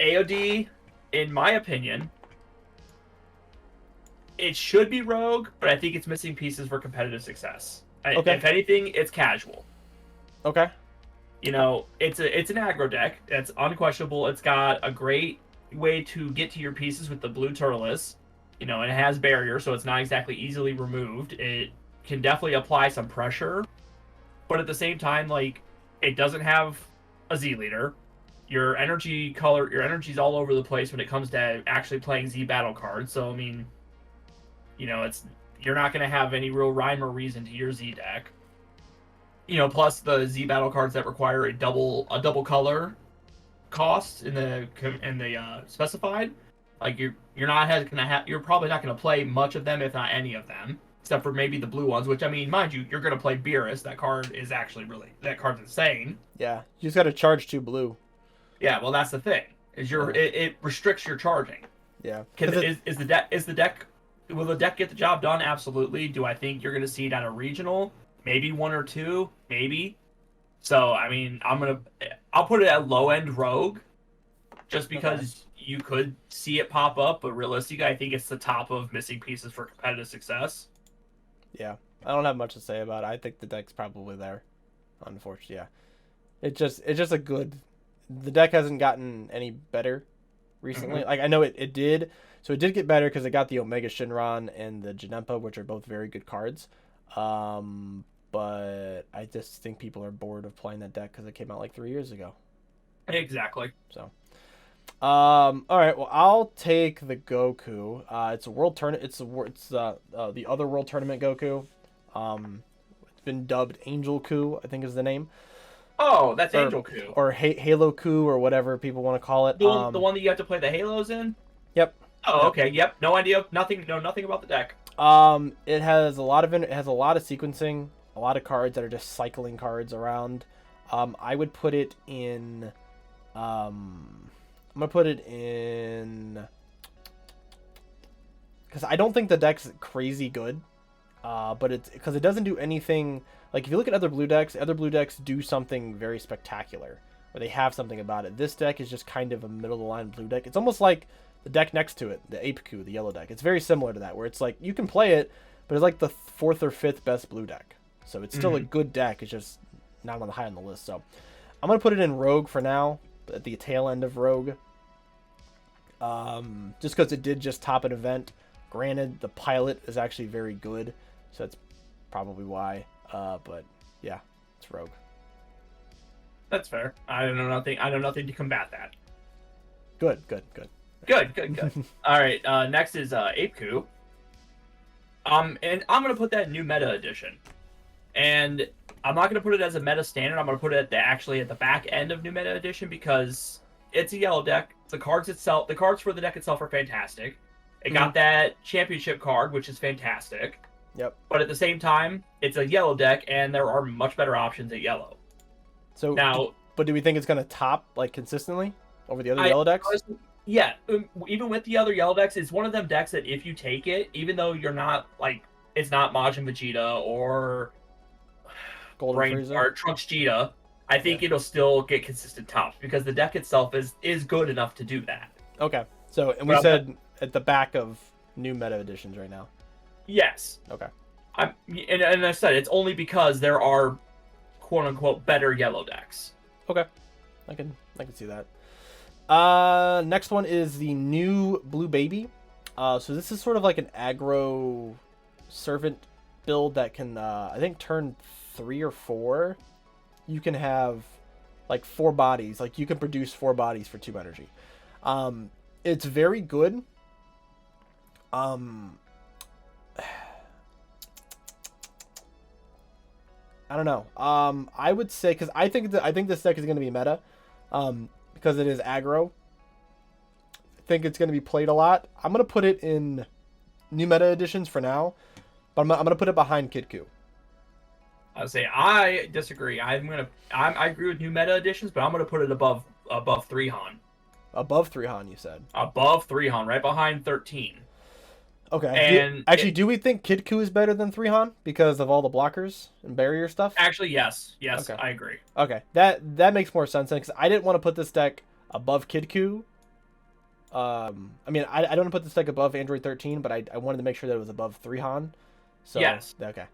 AOD, in my opinion, it should be Rogue, but I think it's missing pieces for competitive success. Okay. If anything, it's casual. Okay. You know, it's an aggro deck. That's unquestionable. It's got a great way to get to your pieces with the blue Turles. You know, and it has Barrier, so it's not exactly easily removed. It can definitely apply some pressure, but at the same time, like, it doesn't have a Z leader. Your energy's all over the place when it comes to actually playing Z battle cards. So I mean, you know, you're not going to have any real rhyme or reason to your Z deck. You know, plus the Z battle cards that require a double color cost in the specified, like you're probably not going to play much of them, if not any of them, except for maybe the blue ones. Which, I mean, mind you, you're going to play Beerus. That card's insane. Yeah, you just got to charge 2 blue. Yeah, well, that's the thing. It restricts your charging. Yeah. Will the deck get the job done? Absolutely. Do I think you're going to see it at a regional? Maybe 1 or 2, maybe. So I mean, I'll put it at low end Rogue, just because you could see it pop up, but realistically, I think it's the top of missing pieces for competitive success. Yeah, I don't have much to say about it. I think the deck's probably there. Unfortunately, yeah. It's just a good. The deck hasn't gotten any better recently. Mm-hmm. Like I know it did. So it did get better because it got the Omega Shinron and the Janempa, which are both very good cards. But I just think people are bored of playing that deck because it came out like 3 years ago. Exactly. So, all right. Well, I'll take the Goku. It's a world tournament. It's the other world tournament Goku. It's been dubbed Angel Coup, I think is the name. Oh, that's Angel Coup. Or Halo Coup, or whatever people want to call it. The one that you have to play the Halos in? Yep. Oh, okay. Yep. No idea. Nothing about the deck. It has a lot of sequencing, a lot of cards that are just cycling cards around. I would put it in. I'm gonna put it in because I don't think the deck's crazy good. But it's because it doesn't do anything. Like if you look at other blue decks do something very spectacular, or they have something about it. This deck is just kind of a middle of the line blue deck. It's almost like the deck next to it, the Ape Coup, the yellow deck. It's very similar to that, where it's like you can play it, but it's like the 4th or 5th best blue deck. So it's still a good deck. It's just not on the high on the list. So I'm gonna put it in Rogue for now, at the tail end of Rogue. Just because it did just top an event. Granted, the pilot is actually very good, so that's probably why. But yeah, it's Rogue. That's fair. I know nothing to combat that. Good. All right. Next is Ape Coup. And I'm gonna put that in new meta edition. And I'm not gonna put it as a meta standard. I'm gonna put it at the back end of new meta edition because it's a yellow deck. The cards for the deck itself are fantastic. It got that championship card, which is fantastic. Yep. But at the same time, it's a yellow deck, and there are much better options at yellow. So now, but do we think it's gonna top like consistently over the other yellow decks? Honestly, yeah, even with the other yellow decks, it's one of them decks that if you take it, even though you're not like it's not Majin Vegeta or Golden Frieza or Trunks Vegeta, I think it'll still get consistent tops because the deck itself is good enough to do that. Okay. So and we said at the back of new meta editions right now. Yes. Okay. And I said it's only because there are quote unquote better yellow decks. Okay. I can see that. Next one is the new Blue Baby. So this is sort of like an aggro servant build that can I think turn 3 or 4 you can have like 4 bodies. Like you can produce 4 bodies for 2 energy. It's very good. I don't know. I would say because I think this deck is going to be meta, because it is aggro. I think it's going to be played a lot. I'm going to put it in new meta editions for now, but I'm going to put it behind Kid Coup. I would say I disagree. I agree with new meta editions, but I'm going to put it above 3 Han. Above 3 Han, you said. Above 3 Han, right behind 13. Okay. Do we think Kid Coup is better than 3 Han because of all the blockers and barrier stuff? Actually, yes. Okay. I agree. Okay, that makes more sense because I didn't want to put this deck above Kid Coup. I mean, I don't want to put this deck above Android 13, but I wanted to make sure that it was above 3 Han. So yes. Okay.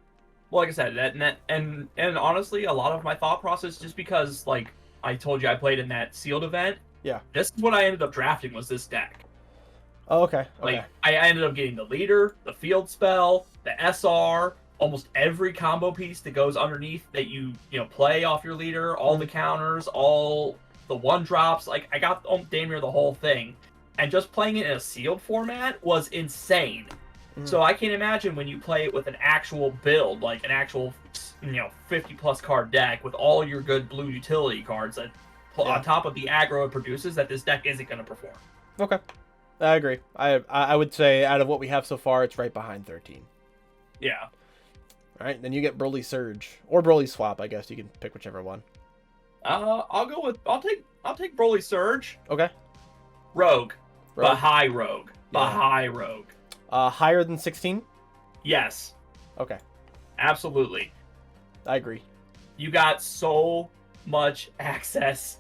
Well, like I said, and honestly, a lot of my thought process, just because like I told you, I played in that sealed event. Yeah. This is what I ended up drafting was this deck. Oh, okay. Like I ended up getting the leader, the field spell, the SR, almost every combo piece that goes underneath that you play off your leader, all the counters, all the 1-drops. Like I got damn near the whole thing, and just playing it in a sealed format was insane. So I can imagine when you play it with an actual build, like an actual 50+ card deck with all your good blue utility cards that on top of the aggro it produces, that this deck isn't going to perform. Okay. I agree. I would say out of what we have so far, it's right behind 13. Yeah. All right, then you get Broly Surge or Broly Swap. I guess you can pick whichever one. I'll take Broly Surge. Okay. Rogue. But high Rogue. But high Rogue. Higher than 16? Yes. Okay. Absolutely. I agree. You got so much access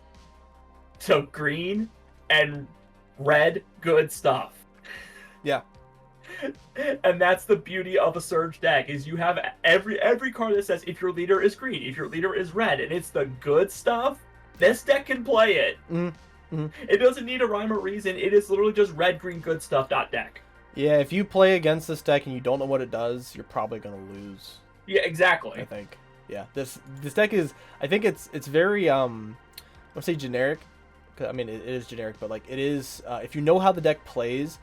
to green and red good stuff. Yeah. And that's the beauty of a Surge deck, is you have every card that says if your leader is green, if your leader is red, and it's the good stuff, this deck can play it. Mm-hmm. It doesn't need a rhyme or reason. It is literally just red, green, good stuff deck. Yeah, if you play against this deck and you don't know what it does, you're probably going to lose. Yeah, exactly. I think. Yeah, this deck is, I think it's very, I would say generic. I mean, it is generic, but like it is, if you know how the deck plays,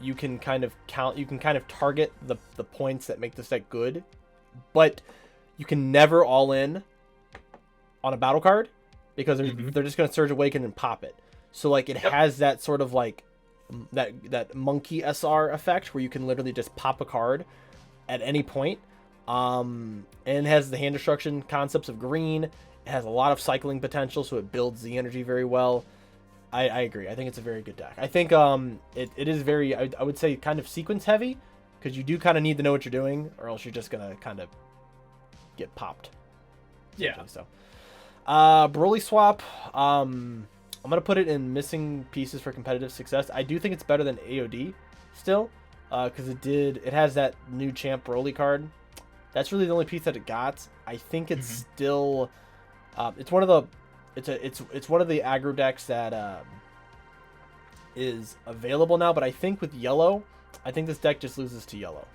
you can kind of target the points that make this deck good, but you can never all in on a battle card because they're just going to Surge Awaken and pop it. So like it has that sort of like that monkey SR effect where you can literally just pop a card at any point. And it has the hand destruction concepts of green. It has a lot of cycling potential, so it builds the energy very well. I agree. I think it's a very good deck. I think it is very, I would say, kind of sequence heavy, because you do kind of need to know what you're doing, or else you're just going to kind of get popped. Yeah. So, Broly swap, I'm going to put it in missing pieces for competitive success. I do think it's better than AOD still, because it has that new champ Broly card. That's really the only piece that it got. I think it's still, it's one of the aggro decks that is available now. But I think with yellow, I think this deck just loses to yellow.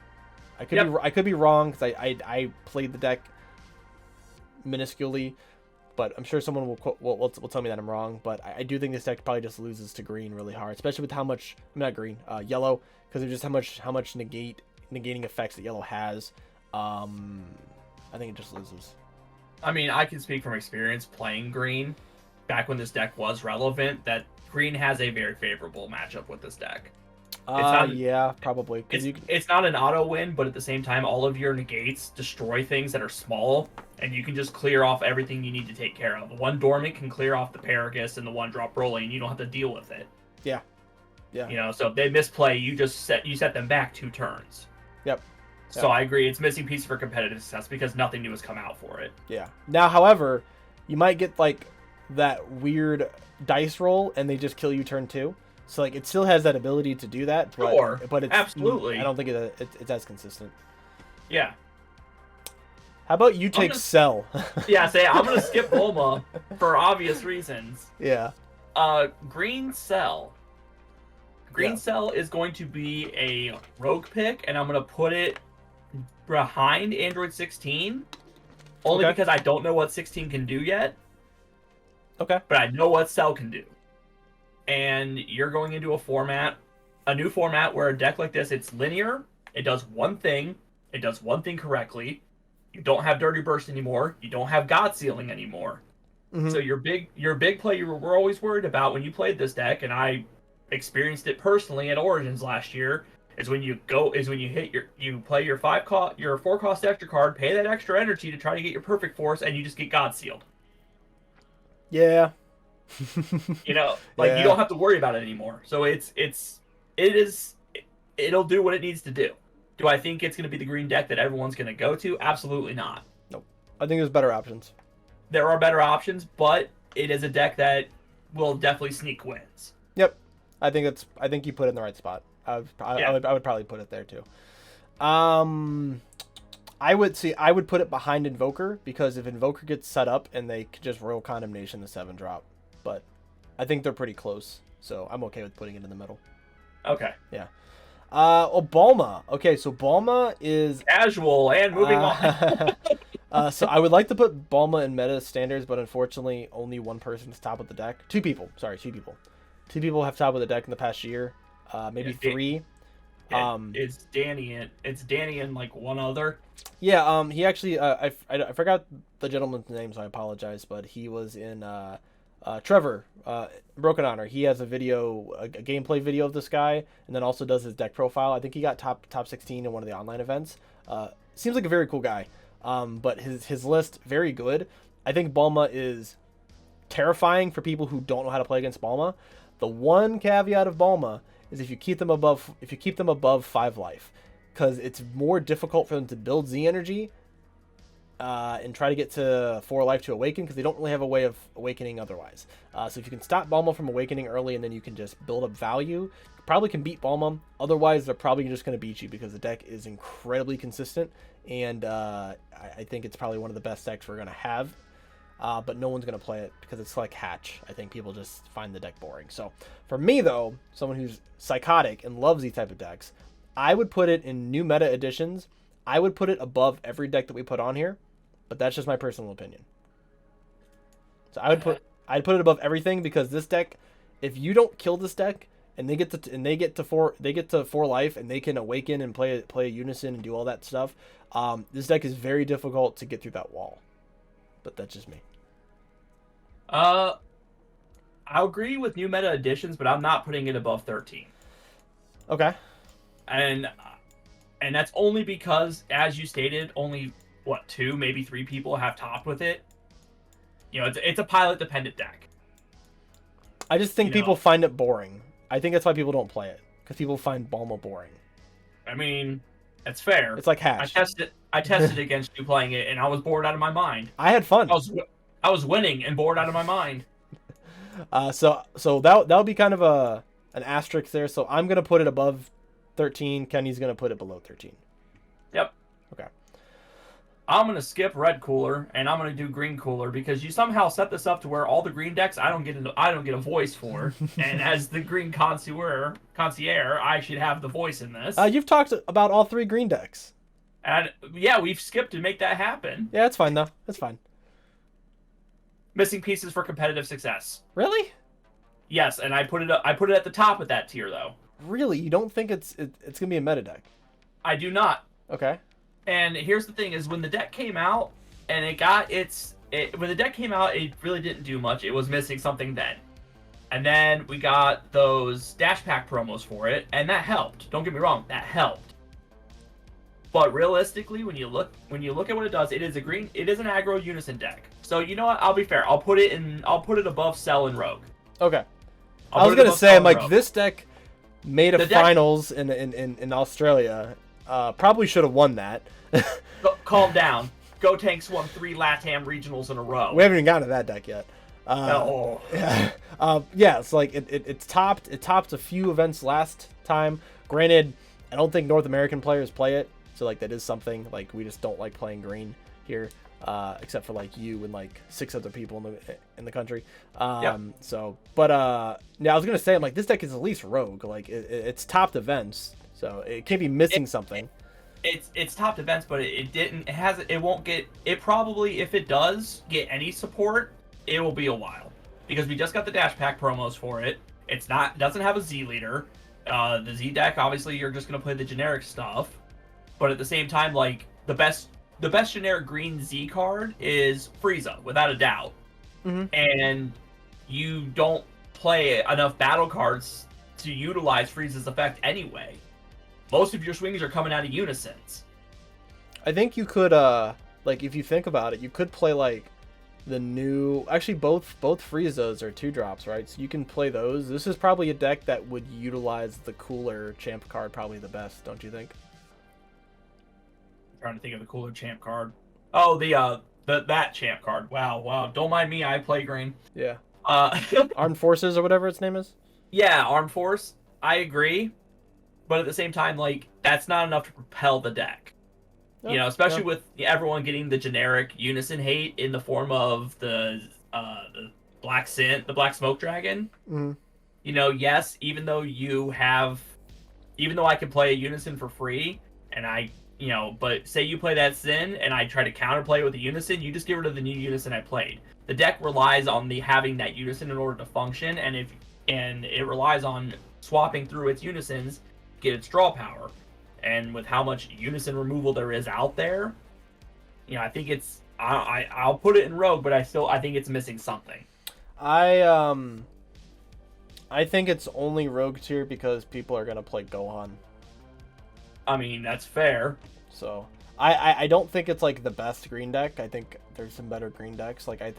I could be wrong, because I played the deck minusculely, but I'm sure someone will tell me that I'm wrong. But I do think this deck probably just loses to green really hard, especially with how much, not green, yellow, because of just how much negating effects that yellow has. I think it just loses. I mean, I can speak from experience playing green back when this deck was relevant, that green has a very favorable matchup with this deck. Yeah, probably. It's not an auto win, but at the same time, all of your negates destroy things that are small, and you can just clear off everything you need to take care of. The one Dormant can clear off the Paragus and the one drop Broly, and you don't have to deal with it. Yeah. You know, so if they misplay, you set them back 2 turns. Yep. So I agree, it's missing piece for competitive success because nothing new has come out for it. Yeah. Now, however, you might get like that weird dice roll and they just kill you turn 2. So like it still has that ability to do that, but it's absolutely. I don't think it's as consistent. Yeah. How about you take Cell? Yeah, I'm gonna skip Bulma for obvious reasons. Yeah. Green Cell. Cell is going to be a rogue pick, and I'm gonna put it behind Android 16, only because I don't know what 16 can do yet. Okay. But I know what Cell can do. And you're going into a new format where a deck like this, it's linear, it does one thing correctly. You don't have Dirty Burst anymore. You don't have God Sealing anymore. Mm-hmm. So your big play you were always worried about when you played this deck, and I experienced it personally at Origins last year, is when you play your 4-cost extra card, pay that extra energy to try to get your perfect force, and you just get God Sealed. Yeah. You know, like you don't have to worry about it anymore. So it'll do what it needs to do. Do I think it's going to be the green deck that everyone's going to go to? Absolutely not. Nope. I think there's better options. There are better options, but it is a deck that will definitely sneak wins. Yep. I think you put it in the right spot. I would probably put it there too. I would put it behind Invoker, because if Invoker gets set up and they could just Royal Condemnation the 7-drop, but I think they're pretty close, so I'm okay with putting it in the middle. Okay. Yeah. Bulma. Okay, so Bulma is casual and moving on. So I would like to put Bulma in meta standards, but unfortunately only one person is top of the deck. Two people. Two people have top of the deck in the past year. Maybe 3. It's Danny and like one other. Yeah, he actually I forgot the gentleman's name, so I apologize, but he was in Trevor, Broken Honor. He has a gameplay video of this guy, and then also does his deck profile. I think he got top 16 in one of the online events. Seems like a very cool guy. But his list, very good. I think Bulma is terrifying for people who don't know how to play against Bulma. The one caveat of Bulma is if you keep them above 5 life, because it's more difficult for them to build Z energy and try to get to 4 life to awaken, because they don't really have a way of awakening otherwise. So if you can stop Bulma from awakening early, and then you can just build up value, you probably can beat Bulma. Otherwise, they're probably just going to beat you, because the deck is incredibly consistent, and I think it's probably one of the best decks we're going to have. But no one's going to play it because it's like Hatch. I think people just find the deck boring. So for me, though, someone who's psychotic and loves these type of decks, I would put it in new meta editions. I would put it above every deck that we put on here, but that's just my personal opinion. So I'd put it above everything, because this deck, if you don't kill this deck and they get to 4 life and they can awaken and play a unison and do all that stuff, this deck is very difficult to get through that wall. But that's just me. I'll agree with new meta additions, but I'm not putting it above 13. Okay. And that's only because, as you stated, only 2, maybe 3 people have topped with it. You know, it's a pilot dependent deck. I just think people find it boring. I think that's why people don't play it, because people find Bulma boring. I mean, that's fair. It's like Hatch. I tested against you playing it, and I was bored out of my mind. I had fun. I was winning and bored out of my mind. So that would be kind of an asterisk there. So I'm gonna put it above 13. Kenny's gonna put it below 13. Yep. Okay. I'm gonna skip red cooler and I'm gonna do green cooler, because you somehow set this up to where all the green decks I don't get a voice for, and as the green concierge, I should have the voice in this. You've talked about all 3 green decks. And yeah, we've skipped to make that happen. Yeah, that's fine though. That's fine. Missing pieces for competitive success. Really? Yes, and I put it at the top of that tier though. Really? You don't think it's gonna be a meta deck? I do not. Okay. And here's the thing: is when the deck came out, and when the deck came out, it really didn't do much. It was missing something then, and then we got those dash pack promos for it, and that helped. Don't get me wrong, that helped. But realistically, when you look at what it does, it is an aggro unison deck. So you know what? I'll be fair. I'll put it above Cell and Rogue. Okay. I was gonna say, I'm like, this deck made finals in Australia. Probably should have won that. Calm down. Go Tanks won 3 LATAM regionals in a row. We haven't even gotten to that deck yet. Yeah, it's like it topped a few events last time. Granted, I don't think North American players play it, so like that is something. Like, we just don't like playing green here, except for like you and like 6 other people in the country. Yep. So, but yeah, I was gonna say, I'm like, this deck is at least rogue. Like it's topped events, so it can't be missing something. It's topped events, but it won't get it. Probably, if it does get any support, it will be a while, because we just got the dash pack promos for it. Doesn't have a Z leader. The Z deck, obviously, you're just gonna play the generic stuff, but at the same time, like, the best generic green Z card is Frieza, without a doubt. Mm-hmm. And you don't play enough battle cards to utilize Frieza's effect anyway. Most of your swings are coming out of unisons. I think you could, like, if you think about it, you could play like the new. Actually, both Friezas are 2-drops, right? So you can play those. This is probably a deck that would utilize the cooler champ card probably the best, don't you think? I'm trying to think of the cooler champ card. Oh, that champ card. Wow. Don't mind me. I play green. Yeah. Armed Forces or whatever its name is. Yeah, Armed Force. I agree. But at the same time, like, that's not enough to propel the deck. You know, especially with everyone getting the generic unison hate in the form of the Black Smoke Dragon. Mm-hmm. You know, yes, even though I can play a unison for free, and but say you play that Sin, and I try to counterplay with a unison, you just get rid of the new unison I played. The deck relies on having that unison in order to function, and it relies on swapping through its unisons, get its draw power. And with how much unison removal there is out there, you know, I think I'll put it in Rogue, but I think it's missing something. I think it's only Rogue tier because people are gonna play Gohan. I mean, that's fair. So I don't think it's like the best green deck. I think there's some better green decks. Like, I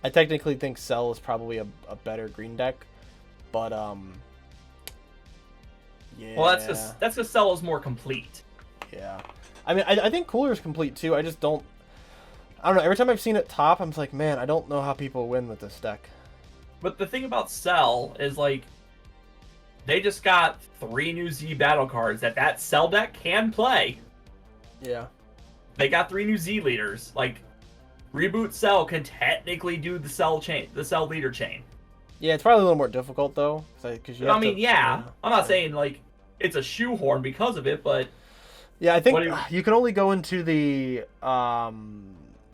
technically think Cell is probably a better green deck, but yeah. Well, that's because Cell is more complete. Yeah. I mean, I think Cooler is complete too. I just don't. I don't know. Every time I've seen it top, I'm like, man, I don't know how people win with this deck. But the thing about Cell is, like, they just got 3 new Z battle cards that Cell deck can play. Yeah. They got 3 new Z leaders. Like, Reboot Cell can technically do the Cell leader chain. Yeah, it's probably a little more difficult, though. Cause you have yeah. I'm not saying, like, it's a shoehorn because of it, but... Yeah, I think you can only go into the...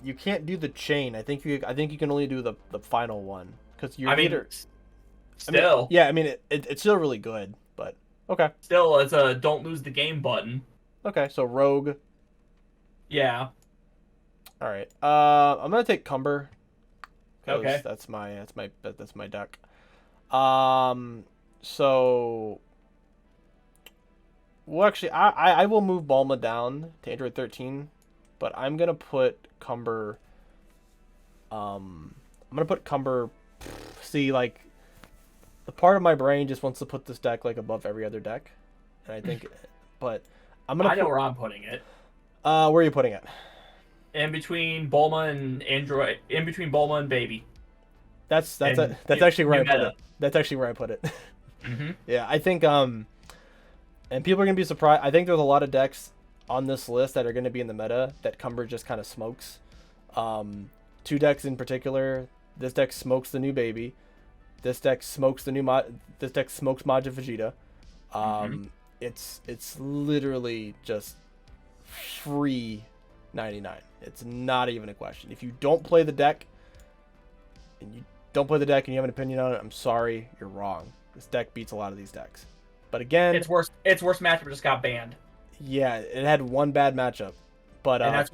you can't do the chain. I think you can only do the final one. Because your leader... Still. It's still really good, but... Okay. Still, it's a don't lose the game button. Okay, so Rogue. Yeah. Alright. I'm gonna take Cumber. Okay. That's my deck. So... Well, actually, I will move Bulma down to Android 13, but I'm gonna put Cumber. I'm gonna put Cumber. See, like, the part of my brain just wants to put this deck like above every other deck, and I think, but I'm gonna. I know where I'm putting it. Where are you putting it? In between Bulma and Android. In between Bulma and Baby. That's actually where I put it. That's actually where I put it. Mm-hmm. Yeah, I think and people are going to be surprised. I think there's a lot of decks on this list that are going to be in the meta that Cumber just kind of smokes. 2 decks in particular. This deck smokes the new Baby. This deck smokes the new This deck smokes Majin Vegeta. It's literally just free 99. It's not even a question. If you don't play the deck, and you have an opinion on it, I'm sorry, you're wrong. This deck beats a lot of these decks. But again, its worst matchup just got banned. Yeah, it had one bad matchup, but and that's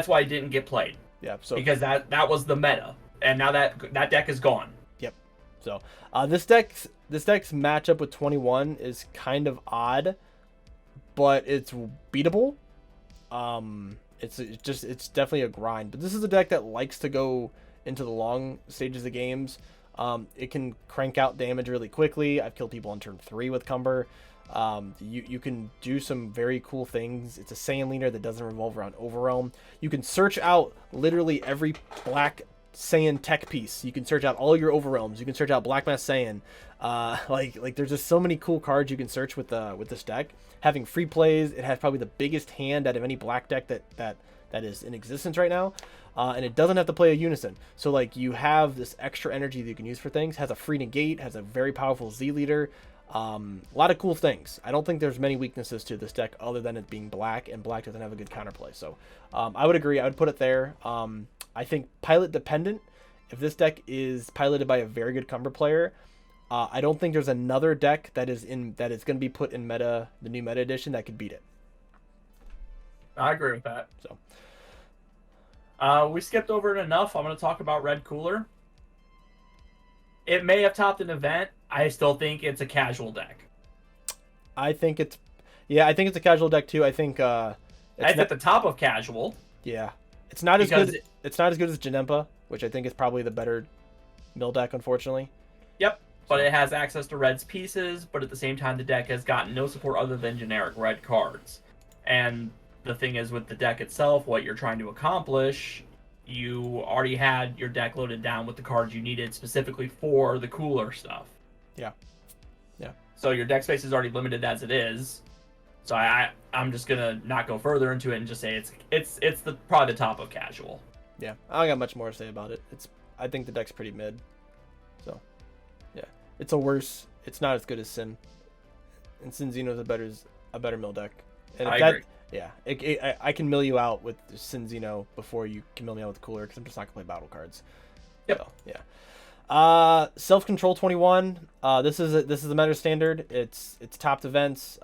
why it didn't get played. Yeah, so because that was the meta, and now that deck is gone. Yep. So this deck's matchup with 21 is kind of odd, but it's beatable. It's definitely a grind, but this is a deck that likes to go into the long stages of games. It can crank out damage really quickly. I've killed people on turn 3 with Cumber. You can do some very cool things. It's a Saiyan leader that doesn't revolve around Overrealm. You can search out literally every black Saiyan tech piece. You can search out all your Overrealms. You can search out Black Mass Saiyan. Like there's just so many cool cards you can search with this deck. Having free plays, it has probably the biggest hand out of any black deck that is in existence right now. And it doesn't have to play a unison. So, like, you have this extra energy that you can use for things. Has a free negate, has a very powerful Z leader. A lot of cool things. I don't think there's many weaknesses to this deck other than it being black, and black doesn't have a good counterplay. So, I would agree. I would put it there. I think pilot dependent. If this deck is piloted by a very good Cumber player, I don't think there's another deck that is going to be put in meta, the new meta edition, that could beat it. I agree with that. So. We skipped over it enough. I'm going to talk about Red Cooler. It may have topped an event. I still think it's a casual deck. I think it's a casual deck too. I think it's at the top of casual. Yeah, it's not as good. It's not as good as Janempa, which I think is probably the better mill deck, unfortunately. Yep, but it has access to Red's pieces. But at the same time, the deck has gotten no support other than generic Red cards, and the thing is, with the deck itself, what you're trying to accomplish, you already had your deck loaded down with the cards you needed specifically for the cooler stuff. Yeah. So your deck space is already limited as it is. So I'm just gonna not go further into it and just say it's probably the top of casual. Yeah, I don't got much more to say about it. I think the deck's pretty mid. So, yeah, it's not as good as Sin, and Sin Xeno's a better mill deck. And I agree. Yeah, I can mill you out with Sin Xeno before you can mill me out with Cooler, because I'm just not gonna play battle cards. Yep. So, yeah. Self-Control 21. This is the meta standard. It's topped events.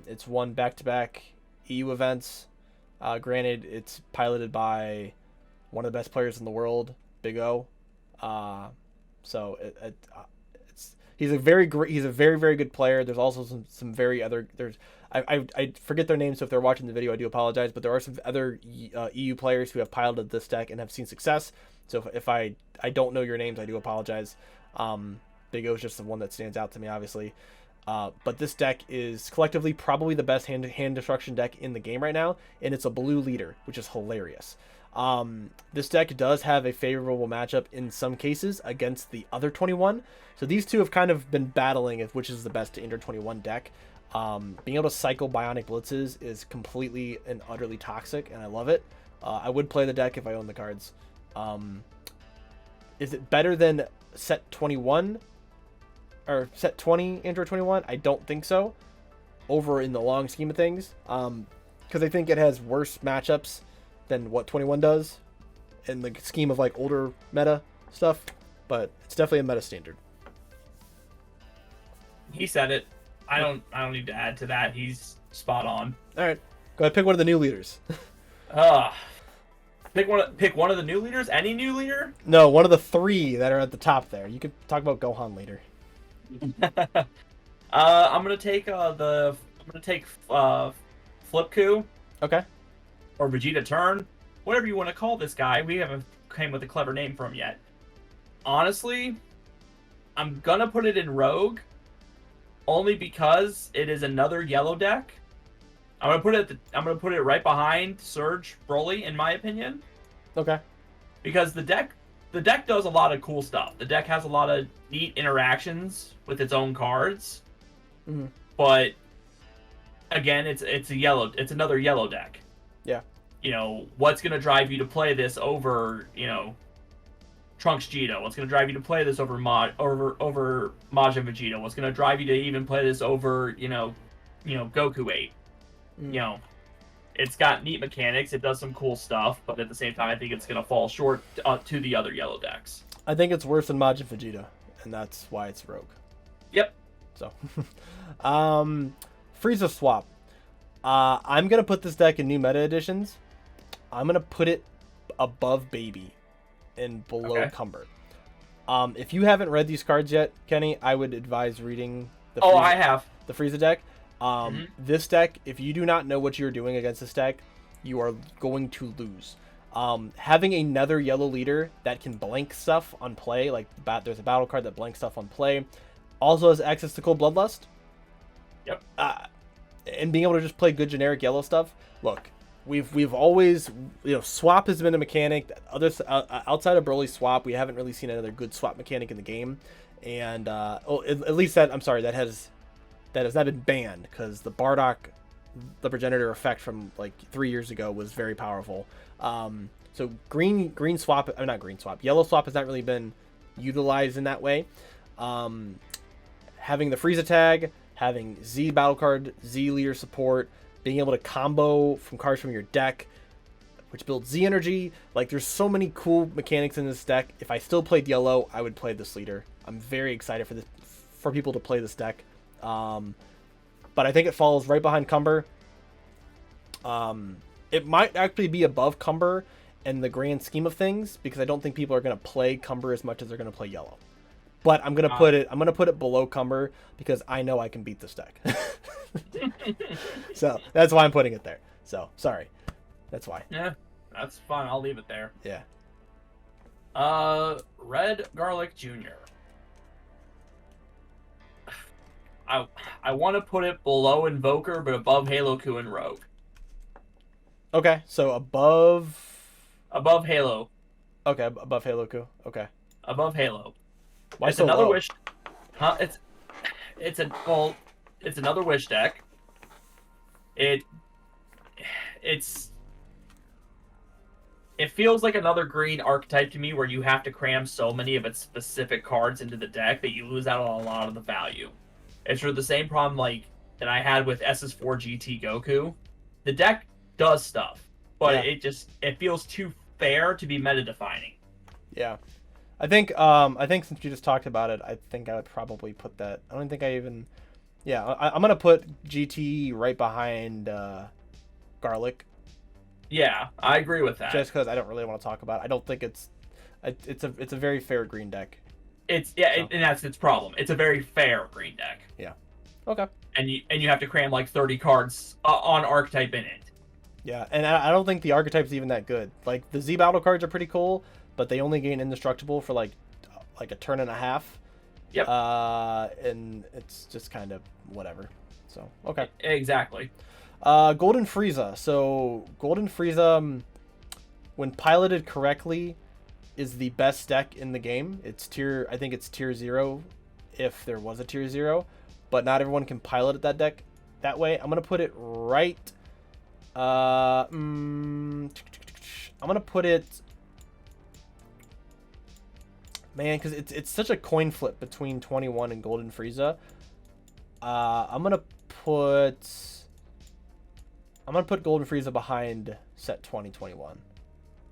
It's won back-to-back EU events. Granted, it's piloted by one of the best players in the world, Big O. So he's a very very good player. There's also some very other I forget their names, so if they're watching the video, I do apologize. But there are some other EU players who have piloted this deck and have seen success. So if I don't know your names, I do apologize. Big O is just the one that stands out to me, obviously. But this deck is collectively probably the best hand destruction deck in the game right now, and it's a blue leader, which is hilarious. This deck does have a favorable matchup in some cases against the other 21. So these two have kind of been battling which is the best to enter 21 deck. Being able to cycle Bionic Blitzes is completely and utterly toxic, and I love it. I would play the deck if I owned the cards. Is it better than set 21 or set 20 Android 21? I don't think so. Over in the long scheme of things, because I think it has worse matchups than what 21 does in the scheme of like older meta stuff. But it's definitely a meta standard. He said it. I don't need to add to that. He's spot on. All right, go ahead, pick one of the new leaders. Pick one of the new leaders. Any new leader? No, one of the three that are at the top there. You could talk about Gohan later. I'm gonna take Flip Coup. Okay. Or Vegeta Turn, whatever you want to call this guy. We haven't came with a clever name for him yet. Honestly, I'm gonna put it in Rogue, only because it is another yellow deck. I'm gonna put it right behind Surge Broly, in my opinion. Okay. Because the deck does a lot of cool stuff. The deck has a lot of neat interactions with its own cards. Mm-hmm. But again, it's another yellow deck. Yeah. What's gonna drive you to play this over, Trunks Vegeta? What's gonna drive you to play this over over Majin Vegeta? What's gonna drive you to even play this over, Goku 8? Mm. It's got neat mechanics. It does some cool stuff, but at the same time, I think it's gonna fall short to the other yellow decks. I think it's worse than Majin Vegeta, and that's why it's Rogue. Yep. So, Frieza swap. I'm gonna put this deck in new meta editions. I'm gonna put it above Baby and below Cumber. If you haven't read these cards yet, Kenny, I would advise reading the I have the Frieza deck. This deck, if you do not know what you're doing against this deck, you are going to lose. Having another yellow leader that can blank stuff on play, like there's a battle card that blanks stuff on play, also has access to Cold Bloodlust. Yep. And being able to just play good generic yellow stuff. Look, we've always, swap has been a mechanic. Outside of Broly swap, we haven't really seen another good swap mechanic in the game. And at least that has not been banned, because the Bardock, the progenitor effect from like 3 years ago was very powerful. So yellow swap has not really been utilized in that way. Having the Frieza tag, having Z battle card, Z leader support, being able to combo from cards from your deck, which builds Z energy. Like, there's so many cool mechanics in this deck. If I still played yellow, I would play this leader. I'm very excited for people to play this deck. But I think it falls right behind Cumber. It might actually be above Cumber in the grand scheme of things, because I don't think people are going to play Cumber as much as they're going to play yellow. But I'm gonna put it below Cumber, because I know I can beat this deck. So that's why I'm putting it there. So sorry, that's why. Yeah, that's fine. I'll leave it there. Yeah. Red Garlic Jr. I want to put it below Invoker, but above Halo Coup and Rogue. Okay, so above Halo. Okay, above Halo Coup. Okay. Above Halo. Why it's so another low? wish. Huh? It's another wish deck. It feels like another green archetype to me, where you have to cram so many of its specific cards into the deck that you lose out on a lot of the value. It's for the same problem like that I had with SS4 GT Goku. The deck does stuff, but it feels too fair to be meta defining. Yeah. I think since you just talked about it, I think I would probably put that. I don't think I even. Yeah, I'm gonna put GT right behind Garlic. Yeah, I agree with that. Just because I don't really want to talk about it. I don't think it's a very fair green deck. And that's its problem. It's a very fair green deck. Yeah. Okay. And you have to cram like 30 cards on archetype in it. Yeah, and I don't think the archetype's even that good. Like, the Z battle cards are pretty cool, but they only gain indestructible for like a turn and a half. Yep. And it's just kind of whatever. So okay. Exactly. Golden Frieza. So Golden Frieza, when piloted correctly, is the best deck in the game. I think it's tier 0 if there was a tier 0, but not everyone can pilot that deck that way. I'm gonna put it right. I'm gonna put it, man, because it's such a coin flip between 21 and Golden Frieza. I'm gonna put Golden Frieza behind set 2021.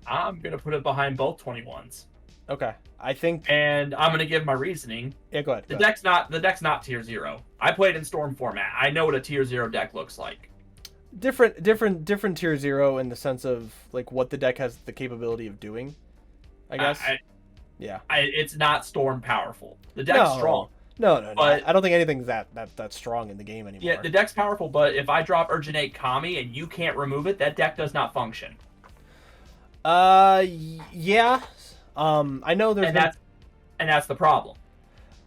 I'm gonna put it behind both 21s. Okay, I think, and I'm gonna give my reasoning. Yeah, go ahead. The deck's not tier 0. I played in Storm format. I know what a tier 0 deck looks like. Different tier 0 in the sense of like what the deck has the capability of doing, I guess. It's not Storm powerful. The deck's strong. No. But I don't think anything's that strong in the game anymore. Yeah, the deck's powerful, but if I drop Urginate Kami and you can't remove it, that deck does not function. Yeah. I know there's and that's the problem.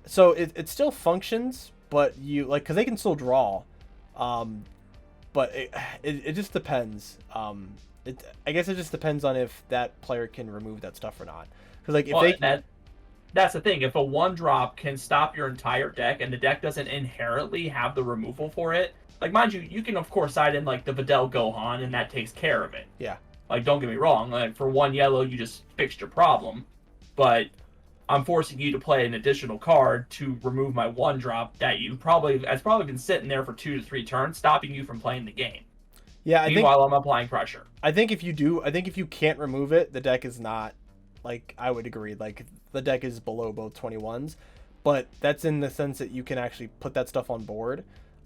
So it still functions, but you like, because they can still draw, but it just depends. I guess it just depends on if that player can remove that stuff or not. Because like that's the thing. If a 1-drop can stop your entire deck and the deck doesn't inherently have the removal for it, like, mind you, you can of course side in like the Videl Gohan and that takes care of it. Yeah. Like, don't get me wrong. Like, for 1 yellow, you just fixed your problem, but I'm forcing you to play an additional card to remove my 1-drop that has probably been sitting there for 2 to 3 turns, stopping you from playing the game. Yeah. Meanwhile, I'm applying pressure. I think if you can't remove it, the deck is not, like, I would agree, like, the deck is below both 21s, but that's in the sense that you can actually put that stuff on board.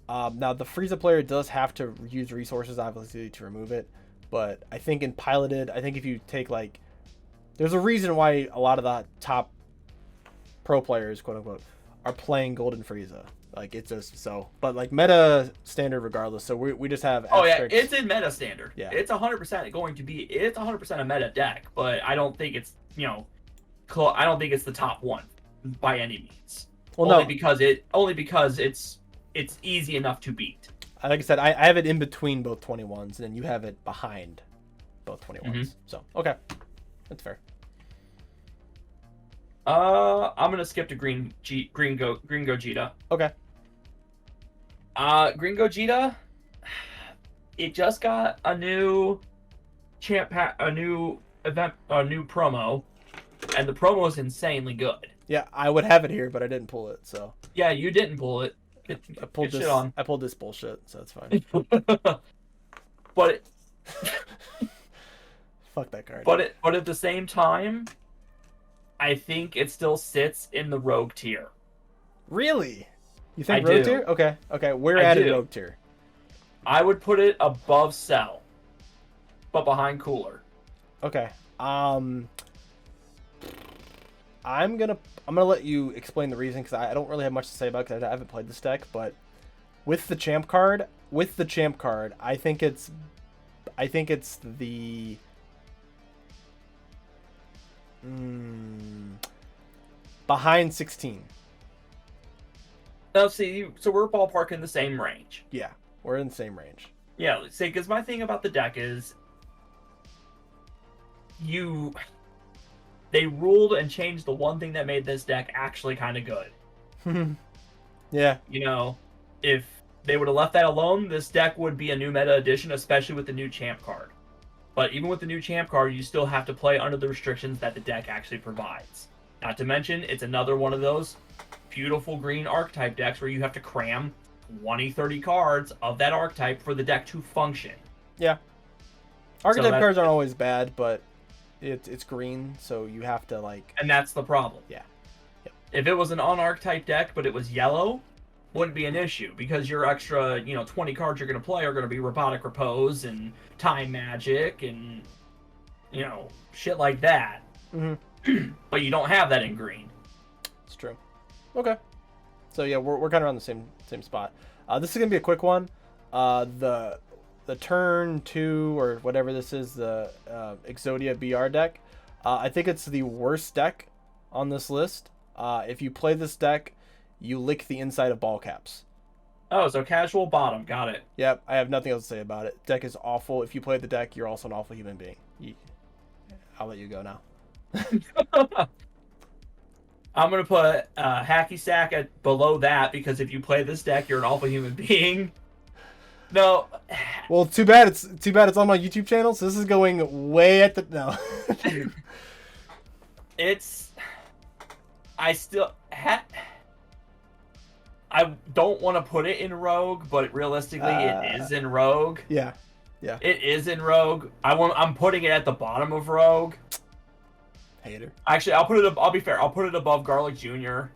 Now, the Frieza player does have to use resources, obviously, to remove it, but I think in piloted, I think if you take, like, there's a reason why a lot of the top pro players, quote unquote, are playing Golden Frieza. Like, it's just so, but like meta standard regardless. So we just have. Oh yeah, it's in meta standard. Yeah, it's 100% going to be. It's 100% a meta deck, but I don't think it's I don't think it's the top one by any means. Well, only because it's easy enough to beat. Like I said, I have it in between both 21s, and then you have it behind both 21s. Mm-hmm. So okay, that's fair. I'm gonna skip to Green Gogeta. Okay. Green Gogeta, it just got a new a new event, a new promo, and the promo is insanely good. Yeah, I would have it here, but I didn't pull it. So. Yeah, you didn't pull it. I pulled this. I pulled this bullshit, so it's fine. But fuck that card. But at the same time, I think it still sits in the rogue tier. Really? You think rogue tier? Okay. We're at a rogue tier. I would put it above Cell, but behind Cooler. Okay. I'm gonna let you explain the reason, because I don't really have much to say about it, because I haven't played this deck. But with the champ card, I think it's the behind 16. Now, see, so we're ballparking the same range. Yeah, we're in the same range. Yeah, see, because my thing about the deck is they ruled and changed the one thing that made this deck actually kind of good. Yeah. If they would have left that alone, this deck would be a new meta edition, especially with the new champ card. But even with the new champ card, you still have to play under the restrictions that the deck actually provides. Not to mention, it's another one of those beautiful green archetype decks where you have to cram 20, 30 cards of that archetype for the deck to function. Yeah. Archetype cards aren't always bad, but it's green, so you have to, like... And that's the problem. Yeah. Yep. If it was an on-archetype deck, but it was yellow, wouldn't be an issue, because your extra, 20 cards you're going to play are going to be Robotic Repose and Time Magic and, shit like that. Mm-hmm. But you don't have that in green. It's true. Okay. So yeah, we're kind of on the same spot. This is going to be a quick one. The turn 2 or whatever this is, the Exodia BR deck, I think it's the worst deck on this list. If you play this deck, you lick the inside of ball caps. Oh, so casual bottom. Got it. Yep, I have nothing else to say about it. Deck is awful. If you play the deck, you're also an awful human being. I'll let you go now. I'm gonna put Hacky Sack at below that because if you play this deck, you're an awful human being. No. Well, too bad it's on my YouTube channel, so this is going way at the no. I don't want to put it in Rogue, but realistically, it is in Rogue. Yeah. It is in Rogue. I'm putting it at the bottom of Rogue. Hater. Actually, I'll be fair. I'll put it above Garlic Jr.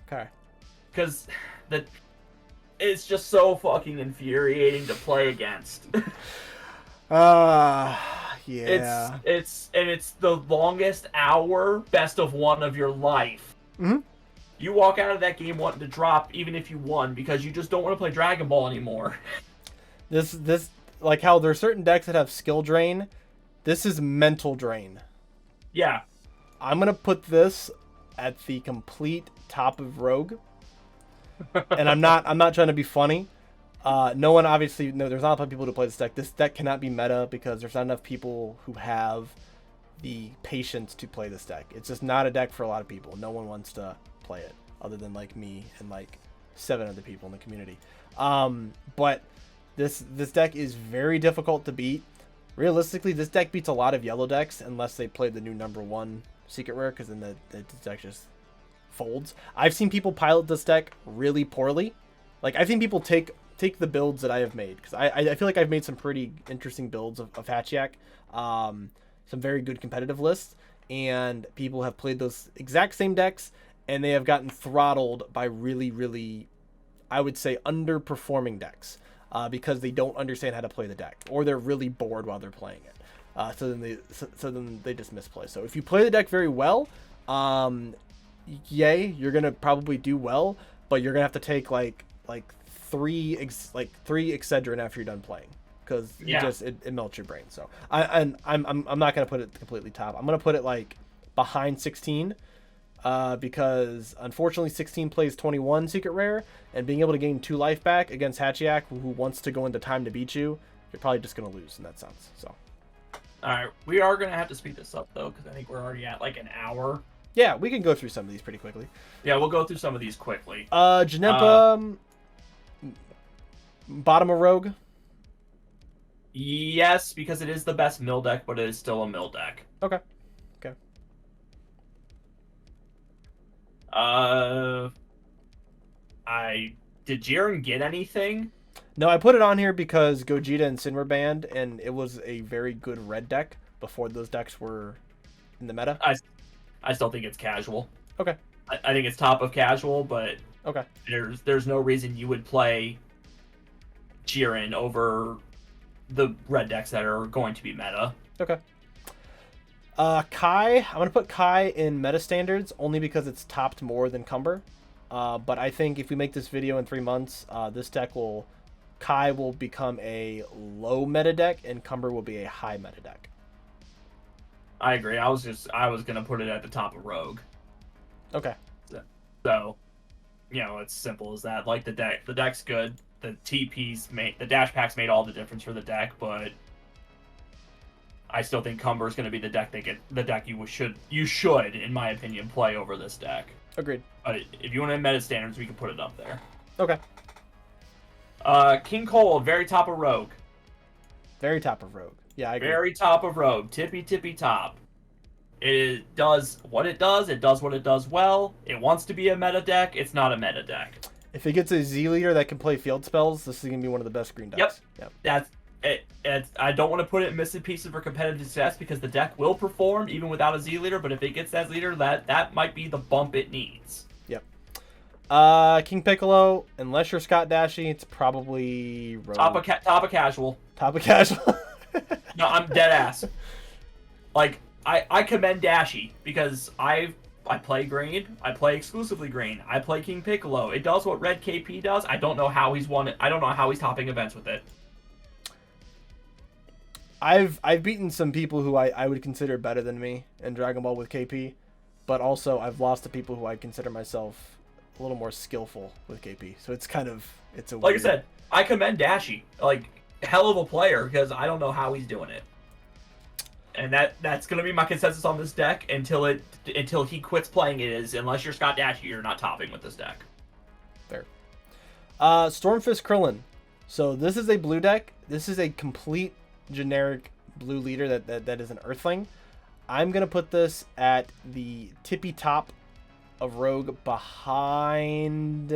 Okay. Because it's just so fucking infuriating to play against. Yeah. It's the longest hour best of one of your life. Mm-hmm. You walk out of that game wanting to drop even if you won because you just don't want to play Dragon Ball anymore. This like how there are certain decks that have skill drain. This is mental drain. Yeah. I'm gonna put this at the complete top of Rogue. And I'm not trying to be funny. No one obviously there's not enough people to play this deck. This deck cannot be meta because there's not enough people who have the patience to play this deck. It's just not a deck for a lot of people. No one wants to play it other than like me and like 7 other people in the community. But this deck is very difficult to beat. Realistically, this deck beats a lot of yellow decks unless they play the new #1 secret rare, because then the deck just folds. I've seen people pilot this deck really poorly. Like, I've seen people take the builds that I have made, because I feel like I've made some pretty interesting builds of Hatchiyak, some very good competitive lists, and people have played those exact same decks, and they have gotten throttled by really, really, I would say, underperforming decks, because they don't understand how to play the deck, or they're really bored while they're playing it. So then they just misplay. So if you play the deck very well, yay, you're gonna probably do well, but you're gonna have to take like three Excedrin after you're done playing, because it melts your brain. So I'm not gonna put it completely top. I'm gonna put it like behind 16, because unfortunately 16 plays 21 secret rare, and being able to gain 2 life back against Hatchiyak, who wants to go into time to beat you, you're probably just gonna lose in that sense. So. All right, we are gonna have to speed this up though, because I think we're already at like an hour. Yeah, we can go through some of these pretty quickly. Yeah, we'll go through some of these quickly. Janempa, bottom of Rogue. Yes, because it is the best mill deck, but it is still a mill deck. Okay. Did Jiren get anything? No, I put it on here because Gogeta and Sin were banned, and it was a very good red deck before those decks were in the meta. I still think it's casual. Okay. I think it's top of casual, but okay. There's no reason you would play Jiren over the red decks that are going to be meta. Okay. Kai, I'm going to put Kai in meta standards only because it's topped more than Cumber. But I think if we make this video in 3 months, Kai will become a low meta deck and Cumber will be a high meta deck. I agree. I was going to put it at the top of Rogue. Okay. So, it's simple as that. Like the deck's good. The dash packs made all the difference for the deck, but I still think Cumber is going to be the deck you should, in my opinion, play over this deck. Agreed. But if you want to meta standards, we can put it up there. Okay. King Cole, very top of Rogue. Very top of Rogue. Yeah, I agree. Very top of Rogue. Tippy top. It does what it does. It does what it does well. It wants to be a meta deck. It's not a meta deck. If it gets a Z leader that can play field spells, this is going to be one of the best green decks. Yep. That's it. I don't want to put it in missing pieces for competitive success because the deck will perform even without a Z leader, but if it gets that leader, that might be the bump it needs. Yep. King Piccolo, unless you're Scott Dashy, it's probably Rogue. Top of casual. Top of casual. No, I'm dead ass. Like, I commend Dashy because I play green. I play exclusively green. I play King Piccolo. It does what Red KP does. I don't know how he's won it. I don't know how he's topping events with it. I've beaten some people who I would consider better than me in Dragon Ball with KP, but also I've lost to people who I consider myself a little more skillful with KP. So it's kind of like weird... I said, I commend Dashy. Like, hell of a player because I don't know how he's doing it. And that's gonna be my consensus on this deck until he quits playing it. Is unless you're Scott Dashy, you're not topping with this deck. Fair. Stormfist Krillin. So this is a blue deck. This is a complete generic blue leader that is an Earthling. I'm gonna put this at the tippy top of Rogue behind.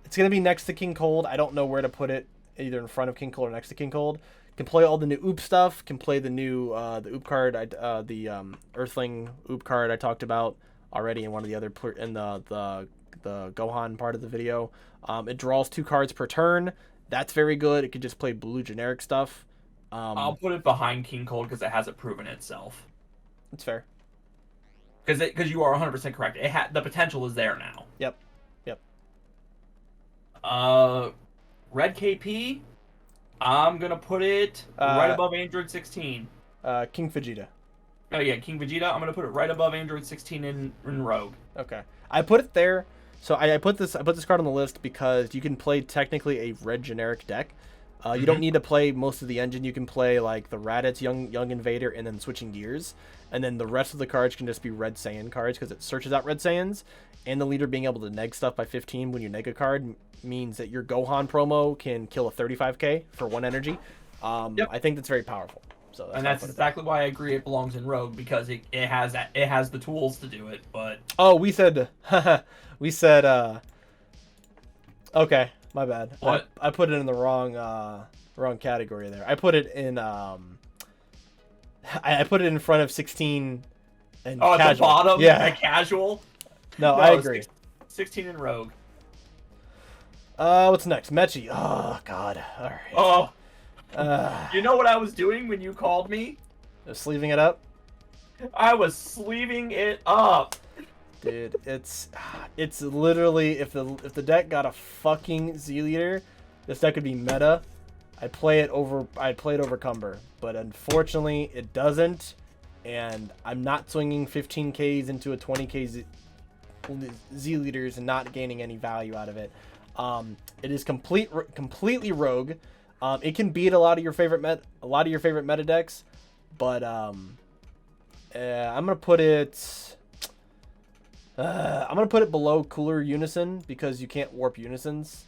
It's gonna be next to King Cold. I don't know where to put it, either in front of King Cold or next to King Cold. Can play all the new Oop stuff. Can play the new the Oop card. The Earthling Oop card I talked about already in one of the other in the Gohan part of the video. It draws 2 cards per turn. That's very good. It could just play blue generic stuff. I'll put it behind King Cold because it hasn't proven itself. That's fair. Because you are 100% correct. The potential is there now. Yep. Red KP. I'm gonna put it right above Android 16. King Vegeta. Oh yeah, King Vegeta. I'm gonna put it right above Android 16 in Rogue. Okay, I put it there. So I put this card on the list because you can play technically a red generic deck. You don't need to play most of the engine. You can play like the Raditz, Young Invader, and then switching gears. And then the rest of the cards can just be Red Saiyan cards because it searches out Red Saiyans. And the leader being able to neg stuff by 15 when you neg a card means that your Gohan promo can kill a 35k for 1 energy. Yep. I think that's very powerful. So that's exactly why I agree it belongs in Rogue, because it has the tools to do it. But we said okay, my bad. What? I put it in the wrong category there. I put it in I put it in front of 16 and casual. At the bottom, yeah, casual. No, I agree. 16 in Rogue. What's next? Mechi. Oh God. All right. Oh. You know what I was doing when you called me? Just sleeving it up. I was sleeving it up. Dude, it's literally if the deck got a fucking Z leader, this deck could be meta. I'd play it over Cumber, but unfortunately it doesn't, and I'm not swinging 15Ks into a 20K Z leaders and not gaining any value out of it. It is completely rogue. It can beat a lot of your favorite meta decks, but I'm gonna put it below Cooler Unison because you can't warp Unisons.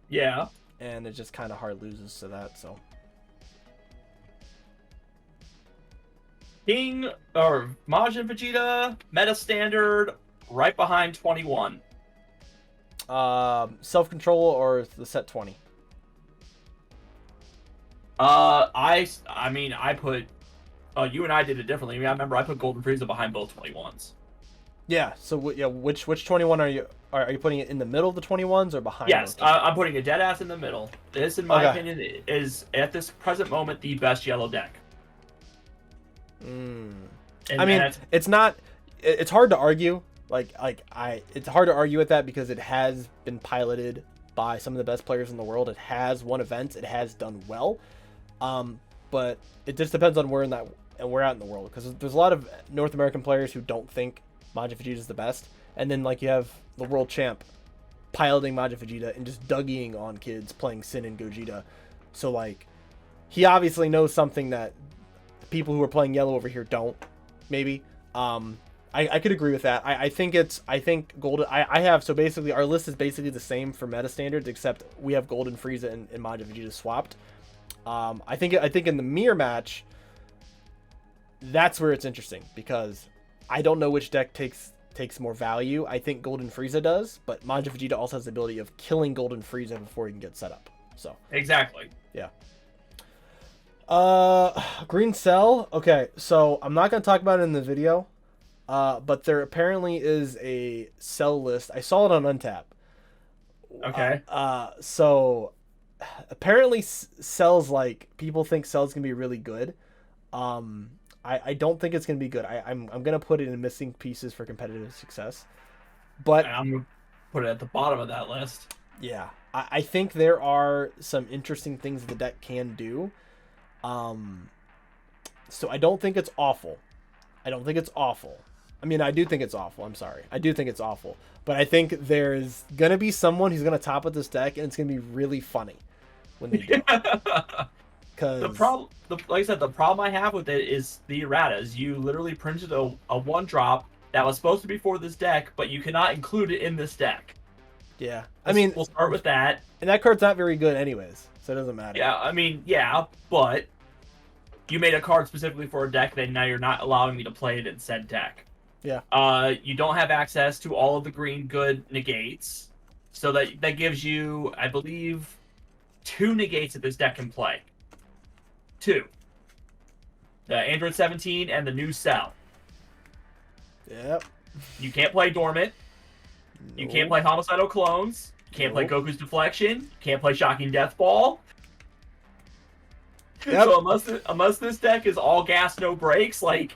Yeah. And it just kind of hard loses to that, so. King or Majin Vegeta, meta standard, right behind 21. Self-control or the set 20? I put you and I did it differently. I remember I put Golden Frieza behind both 21s. Yeah, so which 21 are you putting it in the middle of the 21s or behind? Yes, I'm putting a dead ass in the middle. This, in my opinion, is at this present moment the best yellow deck. It's not. It's hard to argue. It's hard to argue with that because it has been piloted by some of the best players in the world. It has won events. It has done well. But it just depends on where out in the world, because there's a lot of North American players who don't think Majin Vegeta is the best, and then you have the world champ piloting Majin Vegeta and just Dougieing on kids playing Sin and Gogeta. So he obviously knows something that people who are playing yellow over here don't. Maybe. I could agree with that. I think Golden. So basically our list is basically the same for meta standards, except we have Golden Frieza and Majin Vegeta swapped. I think in the mirror match, that's where it's interesting, because I don't know which deck takes more value. I think Golden Frieza does, but Majin Vegeta also has the ability of killing Golden Frieza before he can get set up. So exactly. Yeah. Green Cell. Okay, so I'm not gonna talk about it in the video, but there apparently is a Cell list. I saw it on Untap. Okay. So apparently Cell's people think Cell's gonna be really good. I don't think it's gonna be good. I'm gonna put it in missing pieces for competitive success, but I'm gonna put it at the bottom of that list. Yeah, I think there are some interesting things the deck can do. So I don't think it's awful. I do think it's awful. I'm sorry. I do think it's awful. But I think there's going to be someone who's going to top with this deck, and it's going to be really funny when they do. because like I said, the problem I have with it is the erratas. You literally printed a 1-drop that was supposed to be for this deck, but you cannot include it in this deck. Yeah, I mean, we'll start with that. And that card's not very good anyways, so it doesn't matter. Yeah, I mean, yeah, but you made a card specifically for a deck that now you're not allowing me to play it in said deck. Yeah. You don't have access to all of the green good negates, so that gives you, I believe, 2 negates that this deck can play. 2. The Android 17 and the new Cell. Yep. You can't play Dormant. Nope. You can't play Homicidal Clones. You can't play Goku's Deflection. You can't play Shocking Death Ball. Yep. So unless this deck is all gas, no brakes, like...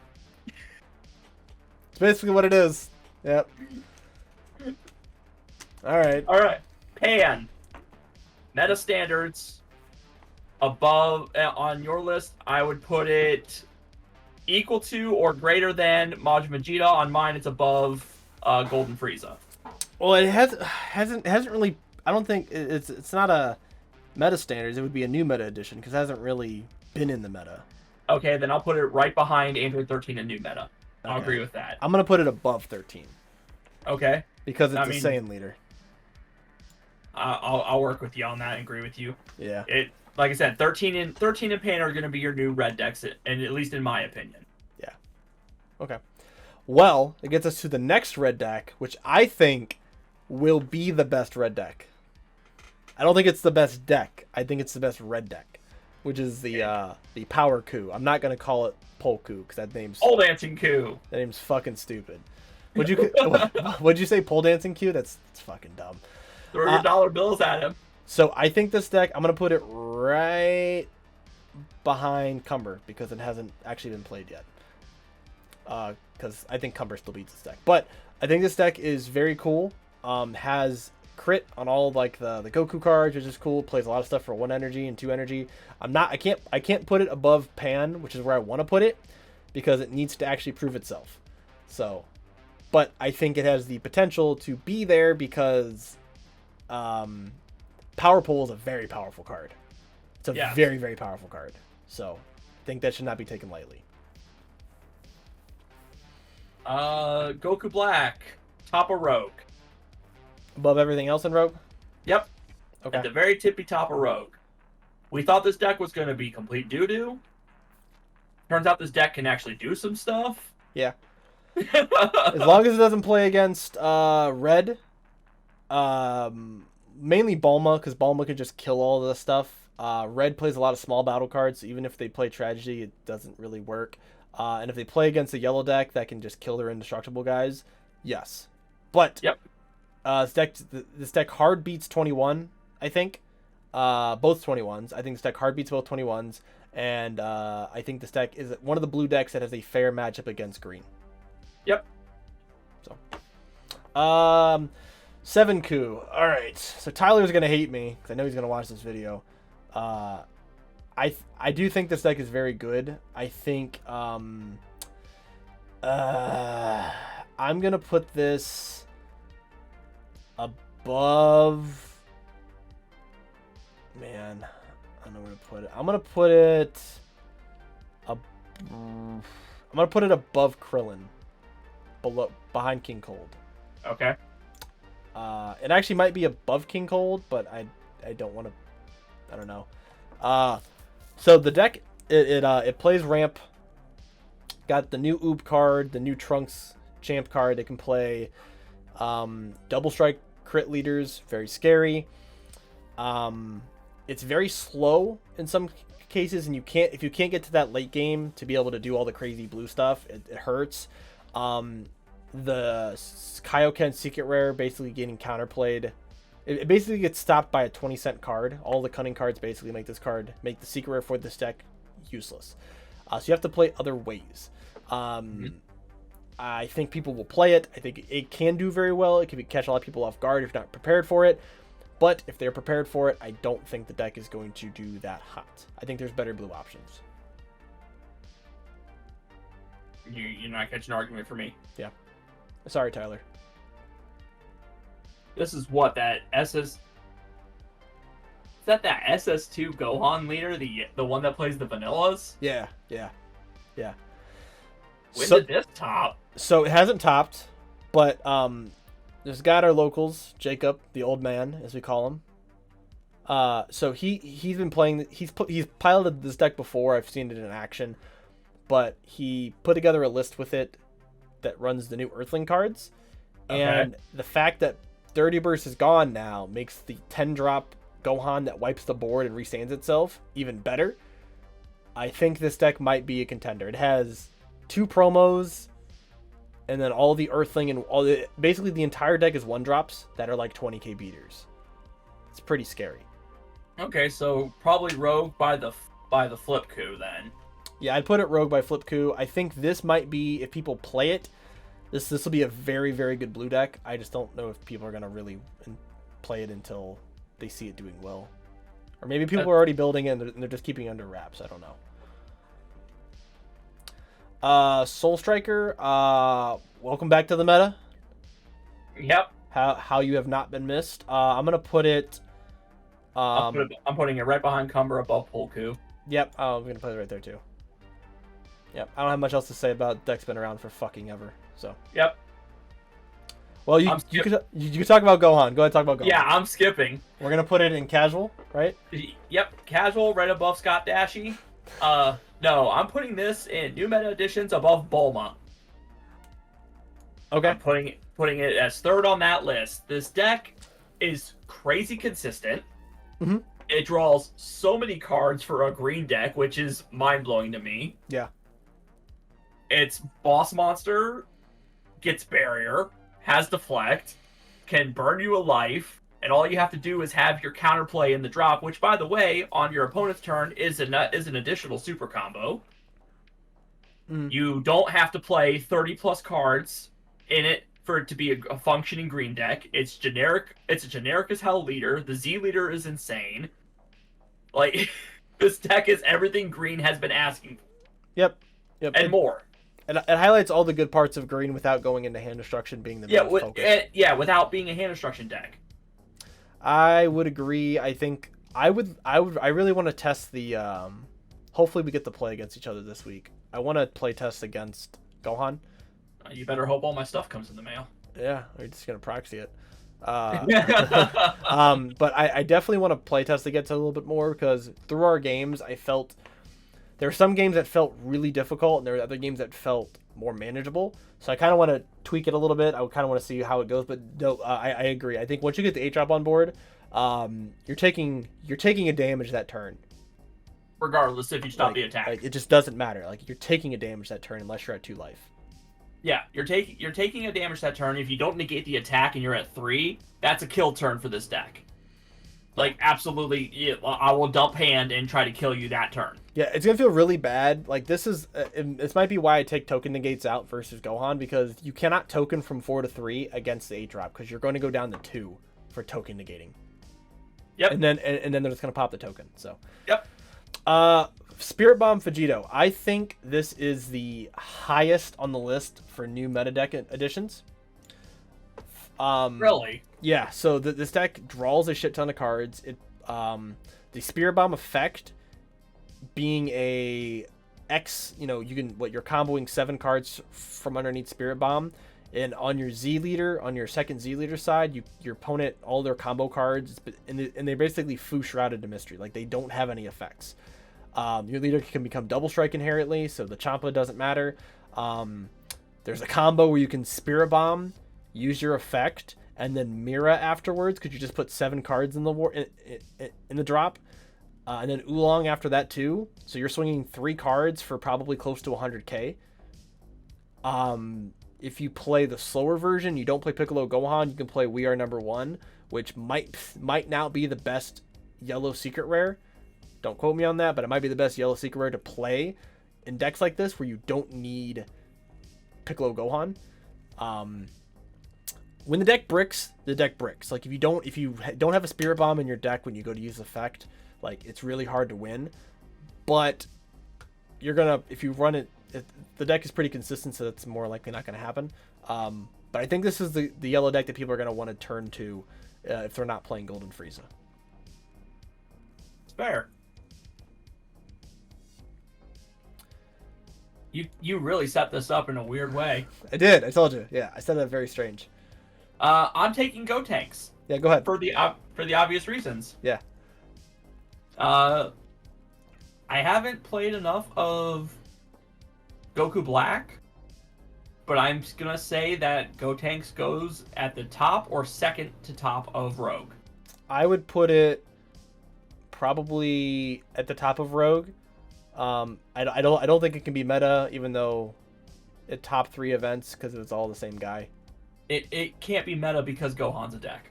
It's basically what it is. Yep. Alright. Alright. Pan. Meta standards. Above, on your list, I would put it equal to or greater than Majin Vegeta. On mine, it's above Golden Frieza. Well, it hasn't really. I don't think it's not a meta standards. It would be a new meta edition because it hasn't really been in the meta. Okay, then I'll put it right behind Android 13 and new meta. I'll agree with that. I'm gonna put it above 13. Okay. Because it's a Saiyan leader. I'll work with you on that and agree with you. Yeah. Like I said, 13 and Pan are going to be your new red decks, and at least in my opinion. Yeah. Okay. Well, it gets us to the next red deck, which I think will be the best red deck. I don't think it's the best deck. I think it's the best red deck, which is the Power Coup. I'm not going to call it Pole Coup because that name's Pole Dancing Coup. That name's fucking stupid. Would you say Pole Dancing Coup? That's fucking dumb. Throw your dollar bills at him. So I think this deck, I'm going to put it right behind Cumber because it hasn't actually been played yet. Because I think Cumber still beats this deck. But I think this deck is very cool. Has crit on all like the Goku cards, which is cool. Plays a lot of stuff for 1 energy and 2 energy. I can't put it above Pan, which is where I want to put it, because it needs to actually prove itself. So, but I think it has the potential to be there because Power Pole is a very powerful card. It's a very, very powerful card. So, I think that should not be taken lightly. Goku Black, top of Rogue. Above everything else in Rogue? Yep. Okay. At the very tippy top of Rogue. We thought this deck was going to be complete doo-doo. Turns out this deck can actually do some stuff. Yeah. As long as it doesn't play against Red, mainly Bulma, because Bulma can just kill all this stuff. Red plays a lot of small battle cards, so even if they play Tragedy, it doesn't really work. And if they play against a yellow deck that can just kill their indestructible guys, yes. But this deck hard beats 21, I think. Both 21s. I think this deck hard beats both 21s. And I think this deck is one of the blue decks that has a fair matchup against green. Yep. So, 7 Coup. All right. So Tyler's gonna hate me because I know he's gonna watch this video. I do think this deck is very good. I think I'm gonna put this above. Man, I don't know where to put it. I'm gonna put it above Krillin, behind King Cold. Okay. It actually might be above King Cold, but I don't want to. I don't know. So the deck it plays ramp. Got the new Oob card, the new Trunks champ card. It can play double strike crit leaders, very scary. It's very slow in some cases, and if you can't get to that late game to be able to do all the crazy blue stuff, it hurts. The Kaioken secret rare basically getting counterplayed. It basically gets stopped by a 20-cent card. All the cunning cards basically make the secret rare for this deck useless. So you have to play other ways. I think people will play it. I think it can do very well. It can catch a lot of people off guard if you're not prepared for it. But if they're prepared for it, I don't think the deck is going to do that hot. I think there's better blue options. You're not catching an argument for me. Yeah. Sorry, Tyler. This is what that SS that SS2 Gohan leader, the one that plays the vanillas? Yeah. When did this top? So it hasn't topped, but there's a guy at our locals, Jacob, the old man, as we call him. So he's been playing. He's piloted this deck before. I've seen it in action, but he put together a list with it that runs the new Earthling cards, and the fact that 30 Burst is gone now makes the 10-drop Gohan that wipes the board and restands itself even better. I think this deck might be a contender. It has 2 promos, and then all the Earthling and basically the entire deck is 1-drops that are like 20k beaters. It's pretty scary. Okay, so probably Rogue by the Flip Coup then. Yeah, I'd put it Rogue by Flip Coup. I think this might be, if people play it, this will be a very, very good blue deck. I just don't know if people are going to really play it until they see it doing well. Or maybe people are already building it and they're just keeping it under wraps. I don't know. Soul Striker, welcome back to the meta. Yep. How you have not been missed. I'm going to put it... I'm putting it right behind Cumber above Polku. Yep, I'm going to put it right there too. Yep, I don't have much else to say about deck's been around for fucking ever. So. Yep. Well, you could talk about Gohan. Go ahead, talk about Gohan. Yeah, I'm skipping. We're gonna put it in casual, right? Yep, casual right above Scott Dashy. No, I'm putting this in new meta editions above Bulma. Okay. I'm putting it as third on that list. This deck is crazy consistent. Mm-hmm. It draws so many cards for a green deck, which is mind-blowing to me. Yeah. Its boss monster gets barrier, has deflect, can burn you a life, and all you have to do is have your counterplay in the drop, which, by the way, on your opponent's turn is an additional super combo. Mm. You don't have to play 30-plus cards in it for it to be a functioning green deck. It's generic. It's a generic as hell leader. The Z leader is insane. Like, this deck is everything green has been asking for. Yep. And more. And it highlights all the good parts of green without going into hand destruction being the main focus. Without being a hand destruction deck. I would agree. I think I really want to test the hopefully we get to play against each other this week. I want to play test against Gohan. You better hope all my stuff comes in the mail. Yeah, we're just gonna proxy it. But I definitely want to play test against it a little bit more, because through our games I felt there were some games that felt really difficult and there were other games that felt more manageable. So I kind of want to tweak it a little bit. I kind of want to see how it goes. But no, I agree. I think once you get the 8-drop on board, you're taking a damage that turn. Regardless if you stop the attack. It just doesn't matter. Like, you're taking a damage that turn unless you're at 2 life. Yeah, you're taking a damage that turn. If you don't negate the attack and you're at 3, that's a kill turn for this deck. Like, absolutely, yeah, I will dump hand and try to kill you that turn. Yeah, it's gonna feel really bad. Like, this might be why I take token negates out versus Gohan, because you cannot token from 4 to 3 against the 8-drop, because you're going to go down to 2 for token negating. Yep. And then they're just gonna pop the token. So. Yep. Spirit Bomb Vegito. I think this is the highest on the list for new meta deck additions. Really? Yeah. So this deck draws a shit ton of cards. The Spirit Bomb effect being a X, you're comboing 7 cards from underneath Spirit Bomb, and on your Z leader, on your second Z leader side, your opponent, all their combo cards, and they're basically Fu Shrouded to Mystery. Like, they don't have any effects. Your leader can become double strike inherently, so the Champa doesn't matter. There's a combo where you can Spirit Bomb, use your effect, and then Mira afterwards, because you just put 7 cards in the drop. And then Oolong after that too. So you're swinging 3 cards for probably close to 100k. If you play the slower version, you don't play Piccolo Gohan, you can play We Are Number 1, which might now be the best yellow secret rare. Don't quote me on that, but it might be the best yellow secret rare to play in decks like this where you don't need Piccolo Gohan. When the deck bricks, Like, if you don't have a Spirit Bomb in your deck when you go to use effect, like, it's really hard to win. But if you run it, the deck is pretty consistent, so that's more likely not going to happen. But I think this is the yellow deck that people are going to want to turn to if they're not playing Golden Frieza. fair. You really set this up in a weird way. I did. I told you. Yeah, I said that very strange. I'm taking Gotenks. Yeah, go ahead. For the obvious reasons. Yeah. I haven't played enough of Goku Black, but I'm gonna say that Gotenks goes at the top or second to top of Rogue. I would put it probably at the top of Rogue. I don't think it can be meta, even though it top 3 events because it's all the same guy. It can't be meta because Gohan's a deck.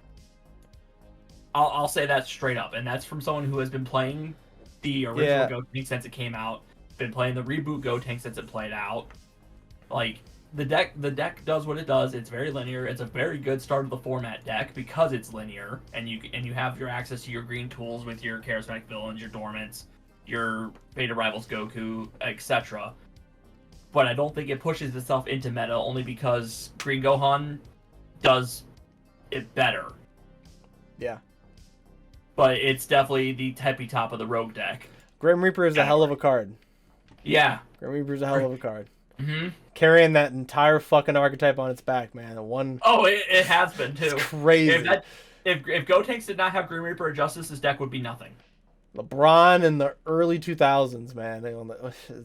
I'll say that straight up, and that's from someone who has been playing the original Gotenks since it came out, been playing the reboot Gotenks since it played out. Like the deck does what it does. It's very linear. It's a very good start of the format deck because it's linear, and you have your access to your green tools with your charismatic villains, your dormants, your Beta Rivals Goku, etc. But I don't think it pushes itself into meta only because Green Gohan does it better. Yeah. But it's definitely the tippy top of the Rogue deck. Grim Reaper is a hell of a card. Yeah. Grim Reaper is a hell of a card. Mm-hmm. Carrying that entire fucking archetype on its back, man. Oh, it has been too. It's crazy. If Gotenks did not have Grim Reaper or Justice, this deck would be nothing. LeBron in the early 2000s, man.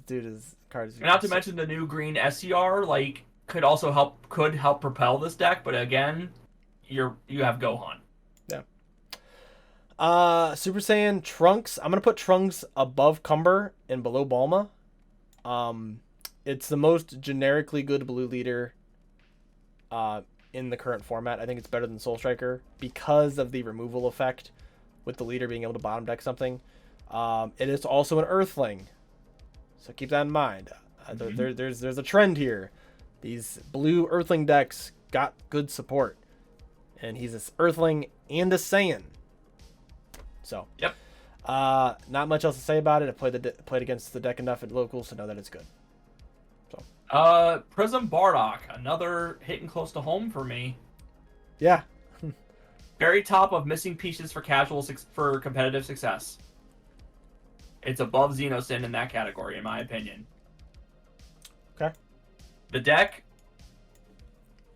Dude, his card is. Not to mention the new green SCR, could help propel this deck, but again, you have Gohan. Yeah. Super Saiyan Trunks. I'm gonna put Trunks above Cumber and below Bulma. It's the most generically good blue leader in the current format. I think it's better than Soul Striker because of the removal effect with the leader being able to bottom deck something. It is also an Earthling, so keep that in mind. There's a trend here. These blue Earthling decks got good support, and he's an Earthling and a Saiyan. So yep. Not much else to say about it. I played against the deck enough at locals to know that it's good. So Prism Bardock, another hitting close to home for me. Yeah. Very top of missing pieces for for competitive success. It's above Xenosine in that category, in my opinion. Okay. The deck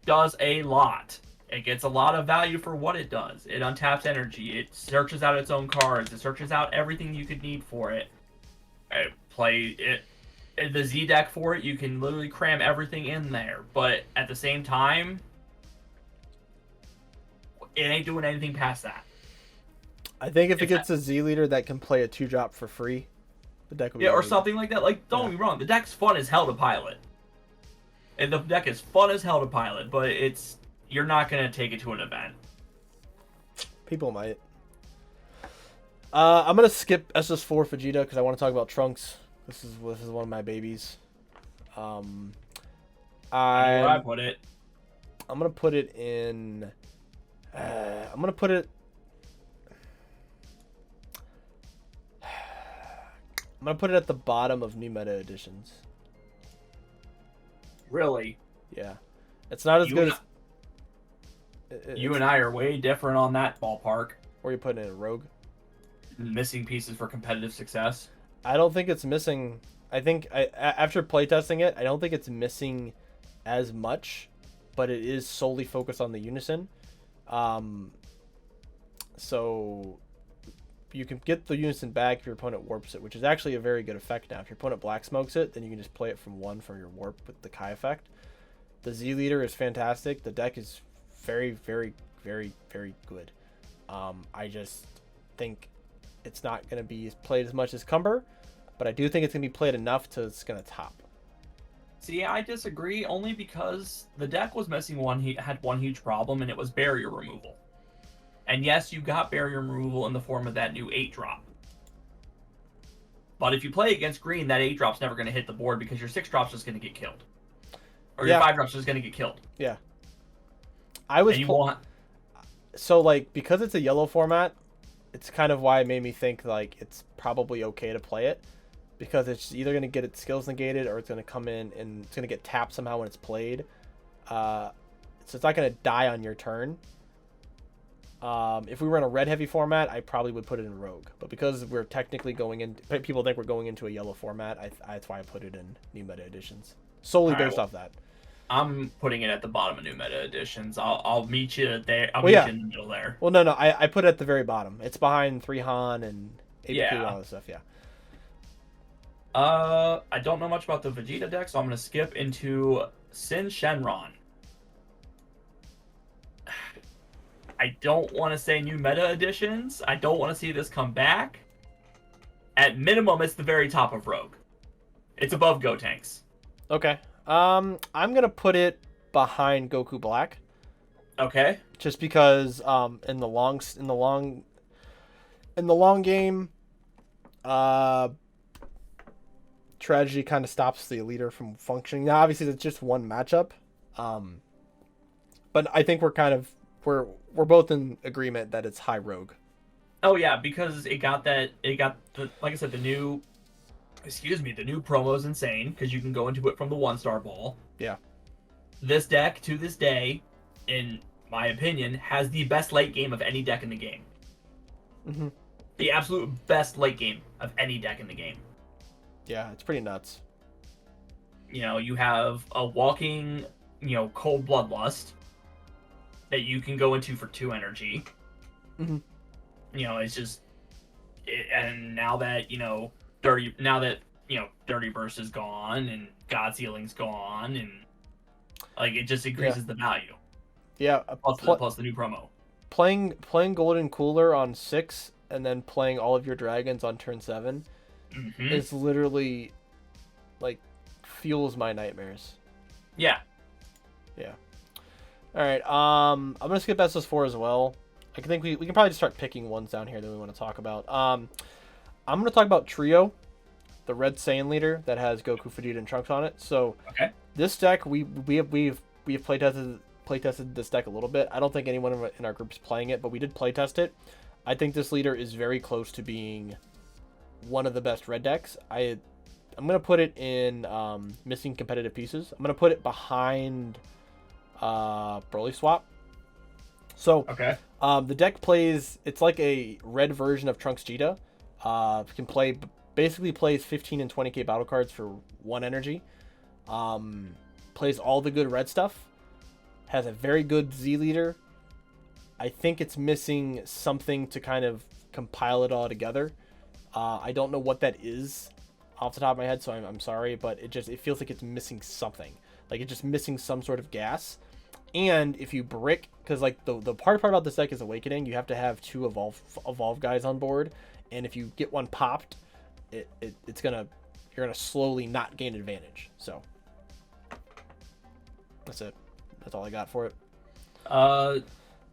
does a lot. It gets a lot of value for what it does. It untaps energy. It searches out its own cards. It searches out everything you could need for it. The Z deck for it, you can literally cram everything in there. But at the same time, it ain't doing anything past that. I think if it gets a Z leader that can play a 2-drop for free, the deck would be or something like that. Don't get me wrong, the deck's fun as hell to pilot. And the deck is fun as hell to pilot, but you're not gonna take it to an event. People might. I'm gonna skip SS4 Vegeta because I want to talk about Trunks. This is one of my babies. Where I put it. I'm gonna put it in. I'm gonna put it at the bottom of new meta editions. Really? Yeah, it's not as good as. You and I are way different on that ballpark. Where you putting it in Rogue? Missing pieces for competitive success. I don't think it's missing. I think after playtesting it, I don't think it's missing as much, but it is solely focused on the unison. So you can get the unison back if your opponent warps it, which is actually a very good effect now. If your opponent black smokes it, then you can just play it from 1 from your warp with the Kai effect. The Z leader is fantastic. The deck is very, very, very, very good. I just think it's not going to be played as much as Cumber, but I do think it's going to be played enough to it's going to top. See, I disagree only because the deck was missing had one huge problem, and it was barrier removal. And yes, you got barrier removal in the form of that new 8-drop. But if you play against green, that 8-drop's never going to hit the board because your 6-drop's just going to get killed. Or your 5-drop's just going to get killed. Yeah. So, because it's a yellow format, it's kind of why it made me think, it's probably okay to play it. Because it's either going to get its skills negated or it's going to come in and it's going to get tapped somehow when it's played. So it's not going to die on your turn. If we were in a red heavy format, I probably would put it in Rogue. But because we're technically going in, people think we're going into a yellow format. That's why I put it in new meta editions, solely based off that. I'm putting it at the bottom of new meta editions. I'll meet you there. I'll Well, meet yeah. you in the middle there. Well, no, I put it at the very bottom. It's behind 3 Han and Ape Coup and all that stuff. Yeah. I don't know much about the Vegeta deck, so I'm gonna skip into Sin Shenron. I don't want to say new meta editions. I don't want to see this come back. At minimum, it's the very top of Rogue. It's above Gotenks. Okay. I'm gonna put it behind Goku Black. Okay. Just because in the long game, tragedy kind of stops the leader from functioning. Now, obviously, it's just one matchup, but I think we're both in agreement that it's high Rogue. Oh yeah, because it got the, like I said, the new promo is insane because you can go into it from the 1-star ball. Yeah. This deck, to this day, in my opinion, has the best late game of any deck in the game. Mm-hmm. The absolute best late game of any deck in the game. Yeah, it's pretty nuts. You know, you have a walking, cold bloodlust that you can go into for 2 energy. Mm-hmm. It's just, and now that Dirty Burst is gone and God Sealing's gone, and like it just increases the value. Yeah, plus the new promo. Playing Golden Cooler on 6 and then playing all of your dragons on turn 7 is literally like fuels my nightmares. Yeah. Yeah. All right. I'm gonna skip SS4 as well. I think we can probably just start picking ones down here that we want to talk about. I'm gonna talk about Trio, the Red Saiyan leader that has Goku, Vegeta, and Trunks on it. So this deck we've playtested this deck a little bit. I don't think anyone in our group is playing it, but we did playtest it. I think this leader is very close to being one of the best red decks. I'm gonna put it in missing competitive pieces. I'm gonna put it behind Broly Swap. So the deck plays, it's like a red version of Trunks Vegeta. Basically plays 15 and 20k battle cards for 1 energy. Plays all the good red stuff. Has a very good Z leader. I think it's missing something to kind of compile it all together. I don't know what that is off the top of my head, so I'm sorry, but it feels like it's missing something. Like it's just missing some sort of gas. And if you brick, because like the hard part about this deck is Awakening, you have to have 2 evolve guys on board, and if you get one popped, you're gonna slowly not gain advantage. So that's it. That's all I got for it.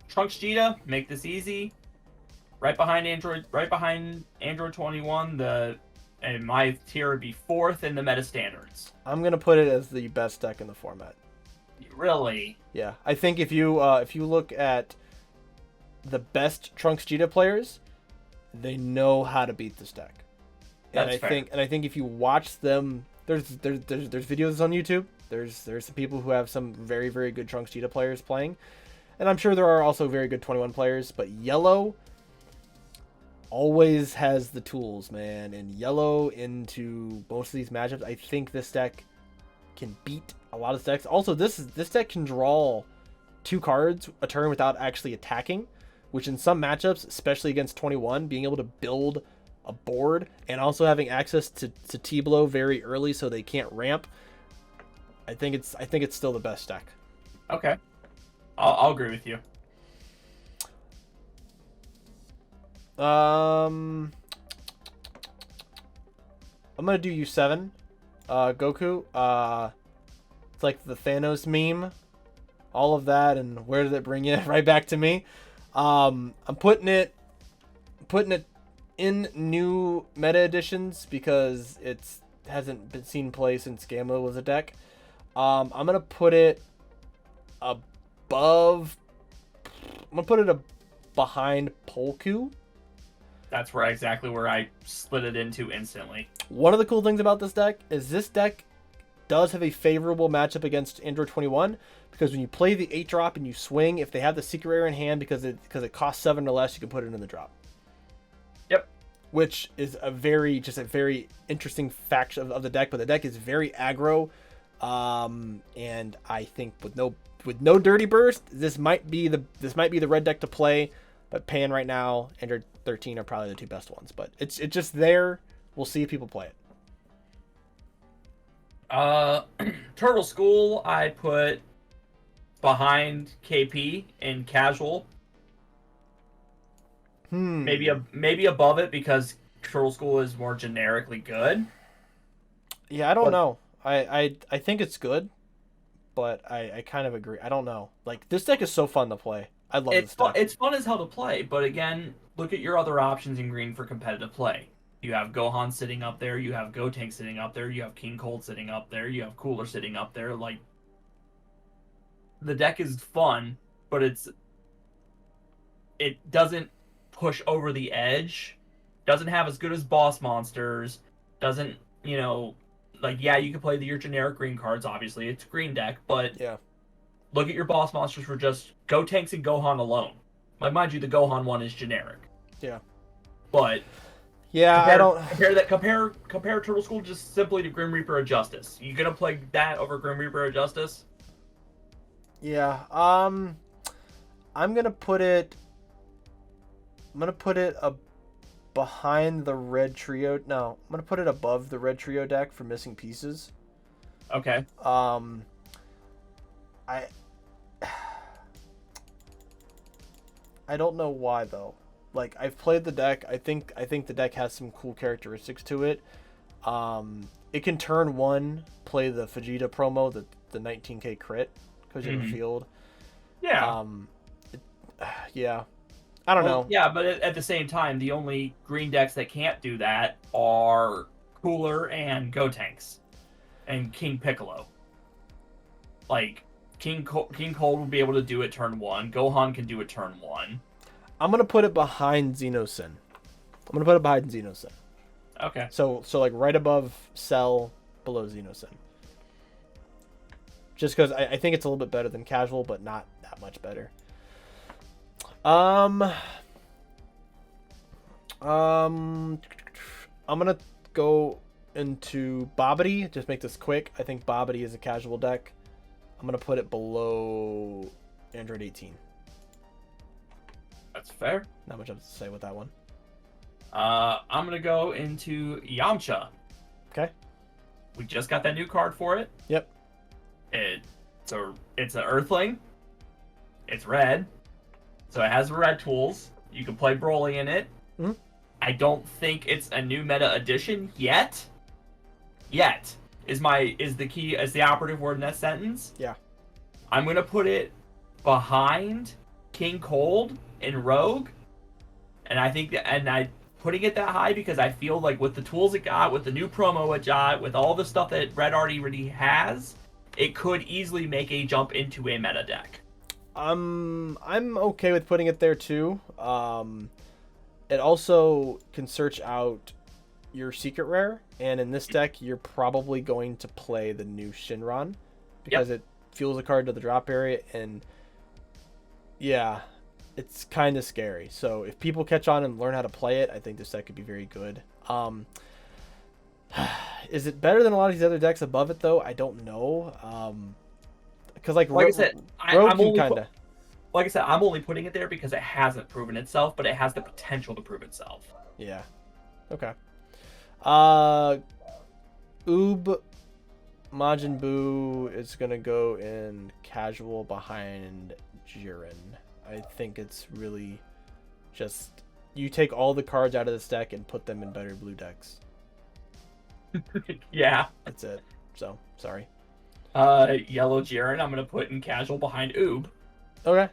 Trunks Vegeta, make this easy. Right behind Android 21. And my tier would be 4th in the meta standards. I'm gonna put it as the best deck in the format. Really? Yeah, I think if you look at the best Trunks Vegeta players, they know how to beat this deck. That's fair. I think if you watch them, there's videos on YouTube. There's some people who have some very, very good Trunks Vegeta players playing, and I'm sure there are also very good 21 players. But Yellow always has the tools, man, and Yellow into most of these matchups. I think this deck can beat a lot of decks. Also, this deck can draw 2 cards a turn without actually attacking, which in some matchups, especially against 21, being able to build a board and also having access to T-Blow very early so they can't ramp. I think it's still the best deck. Okay, I'll agree with you. I'm gonna do U7. Goku. It's like the Thanos meme. All of that, and where did it bring you? Right back to me. I'm putting it in new meta editions because it hasn't been seen play since Gamma was a deck. I'm gonna put it above. I'm gonna put it behind Polku. That's exactly where I split it into instantly. One of the cool things about this deck is this deck does have a favorable matchup against Android 21 because when you play the 8-drop and you swing, if they have the secret rare in hand because it costs 7 or less, you can put it in the drop. Yep. Which is a very interesting fact of the deck, but the deck is very aggro, and I think with no Dirty Burst, this might be the red deck to play. But Pan right now, Android 13 are probably the two best ones. But it's just there. We'll see if people play it. Turtle School, I put behind KP in casual. Maybe above it because Turtle School is more generically good. Yeah, I don't know. I think it's good, but I kind of agree. I don't know. Like, this deck is so fun to play. I love this deck. It's fun as hell to play, but again, look at your other options in green for competitive play. You have Gohan sitting up there, you have Gotenks sitting up there, you have King Cold sitting up there, you have Cooler sitting up there. Like, the deck is fun, but it doesn't push over the edge, doesn't have as good as boss monsters, doesn't, like, yeah, you can play your generic green cards, obviously, it's a green deck, but yeah. Look at your boss monsters for just Gotenks and Gohan alone. Like, mind you, the Gohan one is generic. Yeah. But yeah, compare Turtle School just simply to Grim Reaper of Justice. You gonna play that over Grim Reaper of Justice? Yeah. I'm gonna put it behind the red trio. No, I'm gonna put it above the red trio deck for missing pieces. Okay. I don't know why though. Like, I've played the deck. I think the deck has some cool characteristics to it. It can turn 1, play the Vegeta promo, the 19k crit because you have a field. Yeah. Yeah. I don't know. Yeah, but at the same time, the only green decks that can't do that are Cooler and Gotenks and King Piccolo. Like, King Cold will be able to do it turn 1. Gohan can do it turn 1. I'm going to put it behind Xenosine. Okay. So like right above Cell, below Xenosine. Just because I think it's a little bit better than casual, but not that much better. I'm gonna go into Bobbity. Just make this quick. I think Bobbity is a casual deck. I'm gonna put it below Android 18. That's fair. Not much else to say with that one. I'm gonna go into Yamcha. Okay. We just got that new card for it. Yep. It's an Earthling. It's red. So it has red tools. You can play Broly in it. Mm-hmm. I don't think it's a new meta addition yet. Yet is the operative word in that sentence. Yeah. I'm gonna put it behind King Cold and Rogue, and I think I putting it that high because I feel like with the tools it got, with the new promo it got, with all the stuff that Red already has, it could easily make a jump into a meta deck. I'm okay with putting it there too. It also can search out your secret rare, and in this deck you're probably going to play the new Shinron because it fuels a card to the drop area, and yeah, it's kind of scary. So if people catch on and learn how to play it, I think this deck could be very good. Is it better than a lot of these other decks above it though? I don't know. Because like I said, I'm only putting it there because it hasn't proven itself, but it has the potential to prove itself. Yeah. Okay. Oob Majin Buu is gonna go in casual behind Jiren. I think it's really just you take all the cards out of this deck and put them in better blue decks. Yeah. That's it. So sorry. Yellow Jiren, I'm gonna put in casual behind Oob. Okay.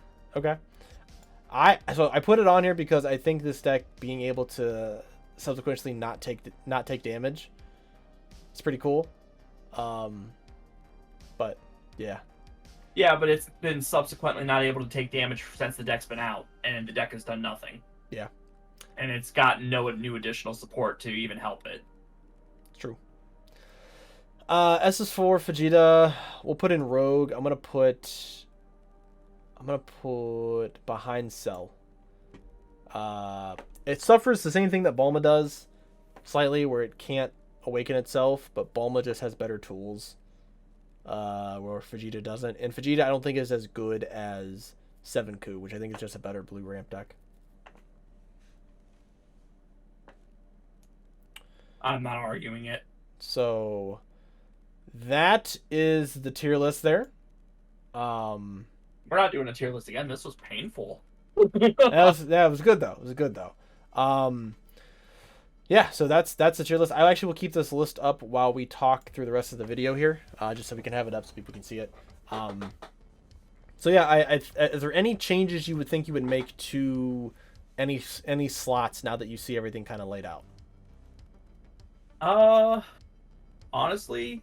I put it on here because I think this deck being able to subsequently not take damage, it's pretty cool. But yeah. Yeah, but it's been subsequently not able to take damage since the deck's been out, and the deck has done nothing. Yeah. And it's got no new additional support to even help it. It's true. SS4 Vegeta. We'll put in Rogue. I'm gonna put behind Cell. It suffers the same thing that Bulma does, slightly, where it can't awaken itself, but Bulma just has better tools. Where Vegeta doesn't. And Vegeta I don't think is as good as 7 Coup, which I think is just a better blue ramp deck. I'm not arguing it. So that is the tier list there. We're not doing a tier list again. This was painful. That was good though. It was good though. Yeah, so that's the tier list. I actually will keep this list up while we talk through the rest of the video here, just so we can have it up so people can see it. So yeah, is there any changes you would think you would make to any slots now that you see everything kind of laid out? Honestly,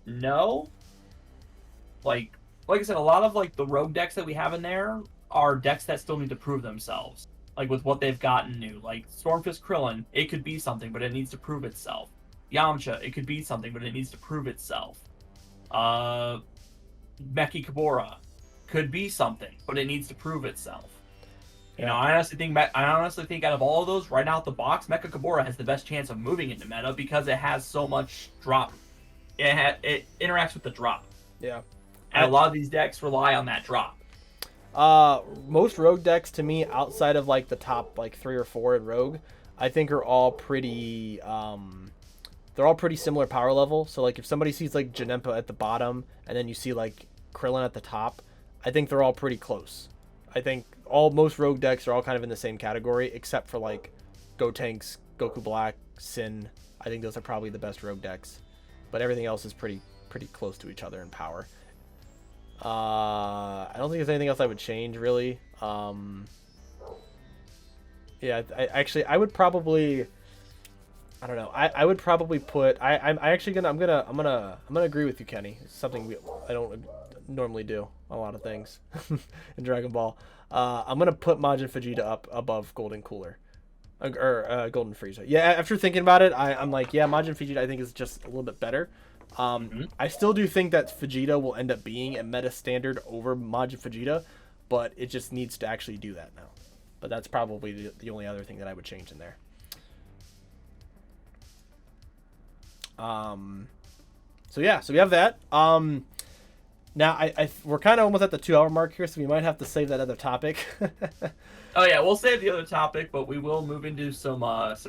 no. Like I said, a lot of like the rogue decks that we have in there are decks that still need to prove themselves. Like with what they've gotten new, like Stormfist Krillin, it could be something, but it needs to prove itself. Yamcha, it could be something, but it needs to prove itself. Meki Kabora could be something, but it needs to prove itself. You know, I honestly think out of all of those, right out the box, Mecha Kabora has the best chance of moving into meta because it has so much drop. It interacts with the drop. Yeah. And a lot of these decks rely on that drop. Most rogue decks to me, outside of like the top like 3 or 4 in rogue, I think are all pretty they're all pretty similar power level. So like if somebody sees like Janempa at the bottom and then you see like Krillin at the top, I think they're all pretty close. I think most rogue decks are all kind of in the same category, except for like Gotenks, Goku Black, Sin. I think those are probably the best rogue decks, but everything else is pretty close to each other in power. I don't think there's anything else I would change really. Yeah, I would probably, I don't know. I would probably put. I'm gonna agree with you, Kenny. It's something I don't normally do a lot of things in Dragon Ball. I'm gonna put Majin Vegeta up above Golden Cooler, or Golden Frieza. Yeah, after thinking about it, I'm like, yeah, Majin Vegeta I think is just a little bit better. I still do think that Vegeta will end up being a meta standard over Majin Vegeta, but it just needs to actually do that now. But that's probably the only other thing that I would change in there. So yeah, so we have that. Now we're kind of almost at the 2-hour mark here, so we might have to save that other topic. Oh yeah, we'll save the other topic, but we will move into some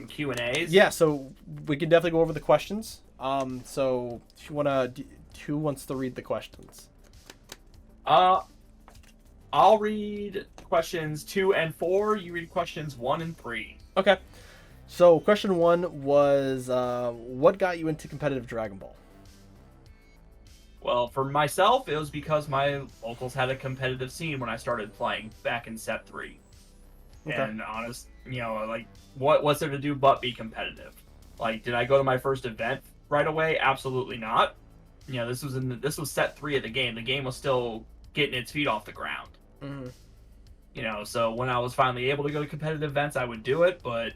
Q&As. Yeah, so we can definitely go over the questions. So who wants to read the questions? I'll read questions 2 and 4. You read questions 1 and 3. Okay. So question 1 was, what got you into competitive Dragon Ball? Well, for myself, it was because my locals had a competitive scene when I started playing back in Set 3. Okay. And honest, like, what's there to do but be competitive? Like, did I go to my first event right away? Absolutely not. This was Set 3 of the game. The game was still getting its feet off the ground. Mm-hmm. So when I was finally able to go to competitive events, I would do it, but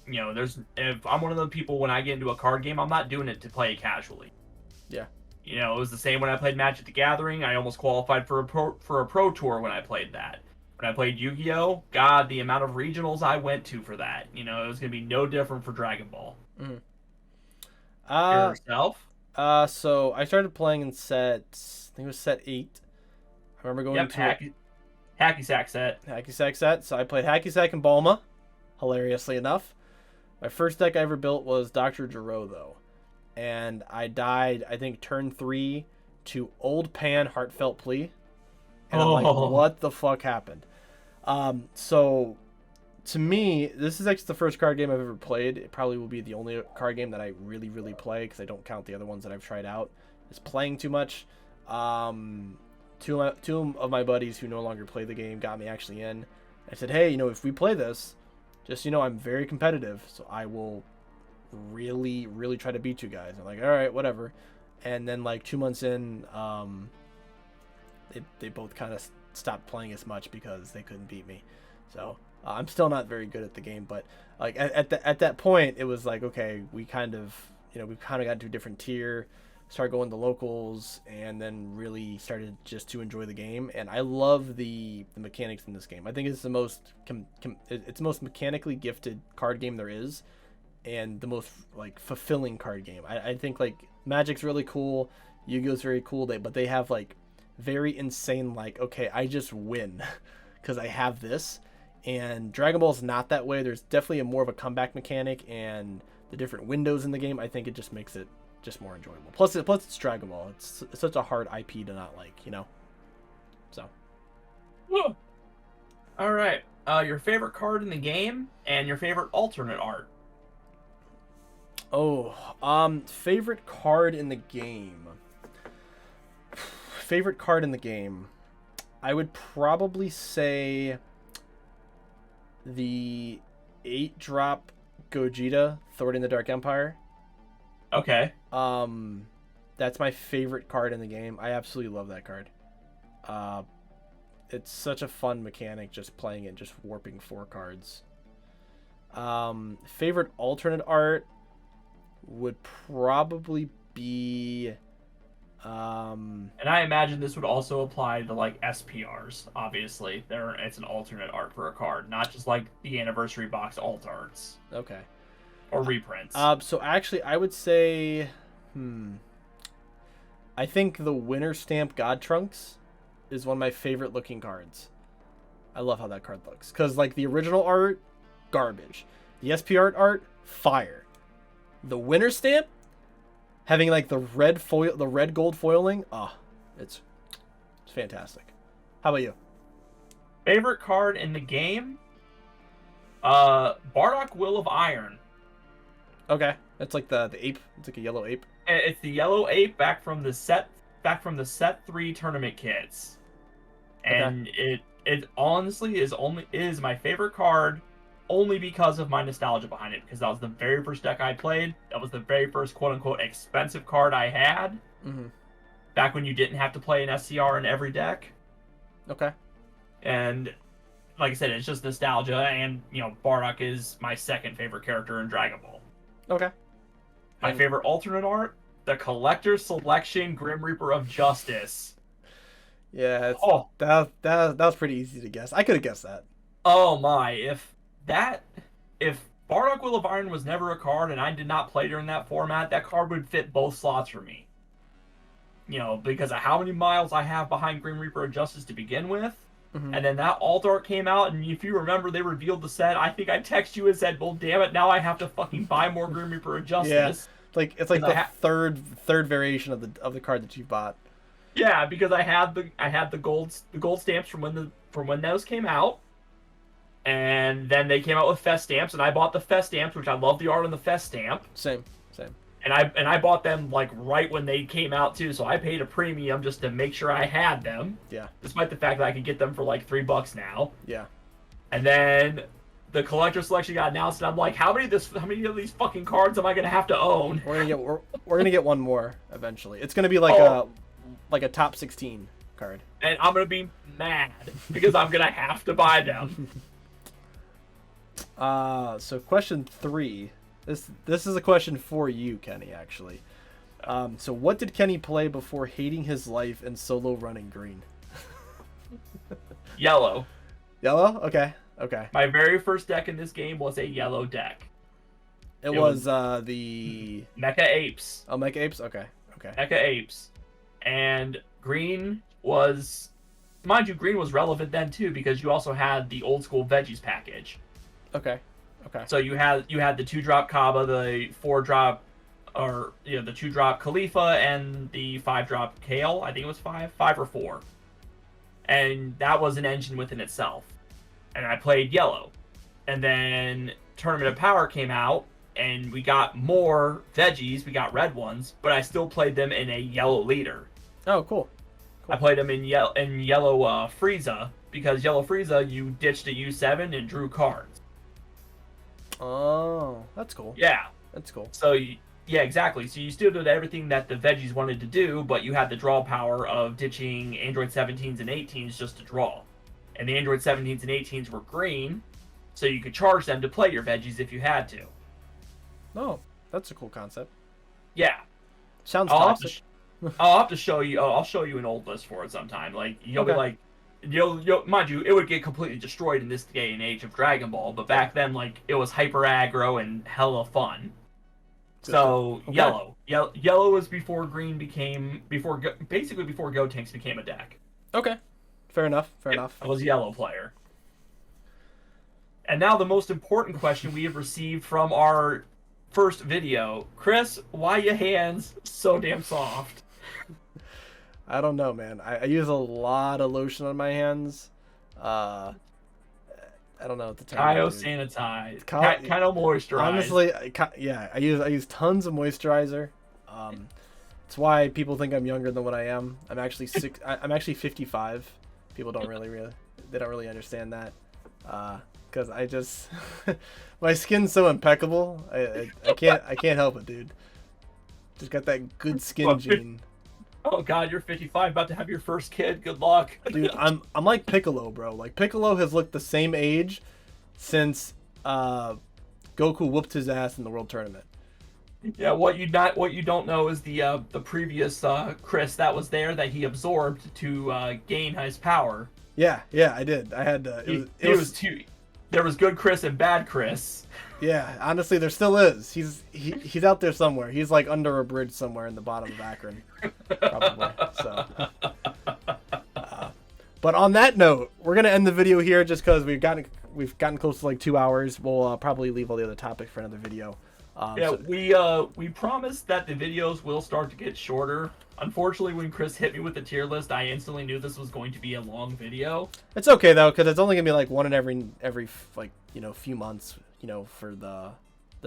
if I'm one of the people, when I get into a card game, I'm not doing it to play it casually. Yeah. It was the same when I played Magic the Gathering. I almost qualified for a pro tour when I played that. When I played Yu-Gi-Oh, God, the amount of regionals I went to for that. It was going to be no different for Dragon Ball. Mm. Yourself? So I started playing in I think it was Set 8. I remember going to Hacky Sack set. Hacky Sack set. So I played Hacky Sack and Bulma, hilariously enough. My first deck I ever built was Dr. Gero, though. And I died, I think, turn 3 to Old Pan Heartfelt Plea. And I'm like, what the fuck happened? So, to me, this is actually the first card game I've ever played. It probably will be the only card game that I really, really play, because I don't count the other ones that I've tried out. It's playing too much. Two of my buddies who no longer play the game got me actually in. I said, hey, if we play this, just, I'm very competitive, so I will really, really try to beat you guys. I'm like, all right, whatever. And then like 2 months in, they both kind of stopped playing as much because they couldn't beat me. So I'm still not very good at the game, but like at that point, it was like, okay, we kind of got into a different tier, started going to locals, and then really started just to enjoy the game. And I love the mechanics in this game. I think it's the most it's the most mechanically gifted card game there is, and the most like fulfilling card game. I think like Magic's really cool, Yu-Gi-Oh's very cool, but they have like very insane, like, okay, I just win because I have this. And Dragon Ball's not that way. There's definitely more of a comeback mechanic, and the different windows in the game, I think it just makes it just more enjoyable. Plus it's Dragon Ball. It's such a hard IP to not like, So. Whoa. All right. Your favorite card in the game and your favorite alternate art. Favorite card in the game. Favorite card in the game. I would probably say the 8-drop Gogeta, Thwarting the Dark Empire. Okay. That's my favorite card in the game. I absolutely love that card. It's such a fun mechanic just playing it, just warping 4 cards. Favorite alternate art would probably be and I imagine this would also apply to like SPRs. Obviously, it's an alternate art for a card, not just like the anniversary box alt arts. Okay. Or reprints. So actually, I would say, I think the Winter Stamp God Trunks is one of my favorite looking cards. I love how that card looks, because like the original art, garbage. The SP art, fire. The Winter Stamp, having like the red gold foiling, it's fantastic. How about you? Favorite card in the game? Bardock Will of Iron. Okay, that's like the ape. It's like a yellow ape. It's the yellow ape back from the set 3 tournament kits, and okay. It honestly is my favorite card, only because of my nostalgia behind it. Because that was the very first deck I played. That was the very first quote unquote expensive card I had. Mm-hmm. Back when you didn't have to play an SCR in every deck. Okay. And like I said, it's just nostalgia, and Bardock is my second favorite character in Dragon Ball. Okay. My favorite alternate art, the Collector's Selection Grim Reaper of Justice. Yeah, that was pretty easy to guess. I could have guessed that. Oh my, if Bardock Will of Iron was never a card and I did not play during that format, that card would fit both slots for me. Because of how many miles I have behind Grim Reaper of Justice to begin with. Mm-hmm. And then that alt art came out, and if you remember, they revealed the set. I think I texted you and said, well, damn it, now I have to fucking buy more Grim Reaper of Justice. Yeah, it's like the third variation of the card that you bought. Yeah, because I had the gold stamps from when those came out. And then they came out with Fest stamps, and I bought the Fest stamps, which I love the art on the Fest stamp. Same. And I bought them like right when they came out too, so I paid a premium just to make sure I had them. Yeah. Despite the fact that I could get them for like $3 now. Yeah. And then the collector selection got announced, and I'm like, how many of these fucking cards am I gonna have to own? We're gonna get one more eventually. It's gonna be like a top 16 card. And I'm gonna be mad because I'm gonna have to buy them. So question 3. This is a question for you, Kenny, actually. So what did Kenny play before hating his life and solo running green? Yellow. Yellow? Okay. My very first deck in this game was a yellow deck. It was the Mecha Apes. Oh, Mecha Apes? Okay. Mecha Apes. And green was, mind you, green was relevant then too, because you also had the old school veggies package. Okay. So you had the 2-drop Kaba, the 4-drop, or the 2-drop Khalifa, and the 5-drop Kale. I think it was 5 or 4. And that was an engine within itself. And I played yellow. And then Tournament of Power came out, and we got more veggies. We got red ones, but I still played them in a yellow leader. Oh, cool. I played them in yellow Frieza, because yellow Frieza, you ditched a U7 and drew cards. Oh, that's cool. Yeah. That's cool. So, yeah, exactly. So you still did everything that the veggies wanted to do, but you had the draw power of ditching Android 17s and 18s just to draw. And the Android 17s and 18s were green, so you could charge them to play your veggies if you had to. Oh, that's a cool concept. Yeah. Sounds I'll toxic. I'll have to show you. I'll show you an old list for it sometime. Like you'll be like, you'll mind you, it would get completely destroyed in this day and age of Dragon Ball. But back then, like it was hyper aggro and hella fun. So yellow was before green became basically before Gotenks became a deck. Okay, fair enough. Fair enough. I was yellow player. And now the most important question we have received from our first video, Chris, why your hands so damn soft? I don't know, man. I use a lot of lotion on my hands. I don't know what the term Sanitize. Kind of moisturize. Honestly, yeah, I use tons of moisturizer. It's why people think I'm younger than what I am. I'm actually I'm actually 55. People don't really understand that. Because I just my skin's so impeccable. I can't help it, dude. Just got that good skin gene. Oh god, you're 55, about to have your first kid. Good luck. Dude, I'm like Piccolo, bro. Like Piccolo has looked the same age since Goku whooped his ass in the World Tournament. Yeah, what you don't know is the previous Chris that was there that he absorbed to gain his power. Yeah, I did. I had there was good Chris and bad Chris. Yeah, honestly, there still is. He's out there somewhere. He's like under a bridge somewhere in the bottom of Akron, probably. So, but on that note, we're gonna end the video here just because we've gotten close to like 2 hours. We'll probably leave all the other topics for another video. We promised that the videos will start to get shorter. Unfortunately, when Chris hit me with the tier list, I instantly knew this was going to be a long video. It's okay though, because it's only gonna be like one in every like few months, for the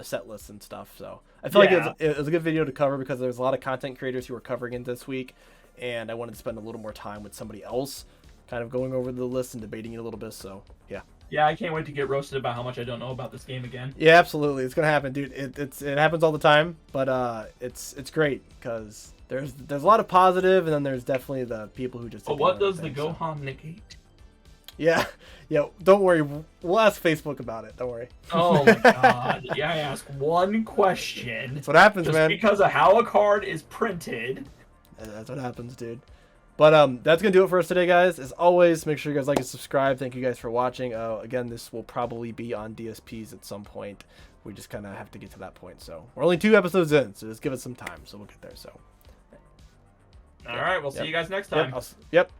set lists and stuff. So I feel like it was a good video to cover because there's a lot of content creators who were covering it this week, and I wanted to spend a little more time with somebody else, kind of going over the list and debating it a little bit. So yeah. Yeah, I can't wait to get roasted about how much I don't know about this game again. Yeah, absolutely, it's gonna happen, dude. It happens all the time, but it's great because there's a lot of positive, and then there's definitely the people who just. But what does the Gohan negate? Yeah. Don't worry, we'll ask Facebook about it. Don't worry. Oh my god! Yeah, I ask one question. That's what happens, just man. Because of how a card is printed. That's what happens, dude. But that's gonna do it for us today, guys. As always, make sure you guys like and subscribe. Thank you guys for watching. Again, this will probably be on DSPs at some point. We just kind of have to get to that point. So we're only 2 episodes in, so just give it some time. So we'll get there. So. All right, we'll see you guys next time. Yep.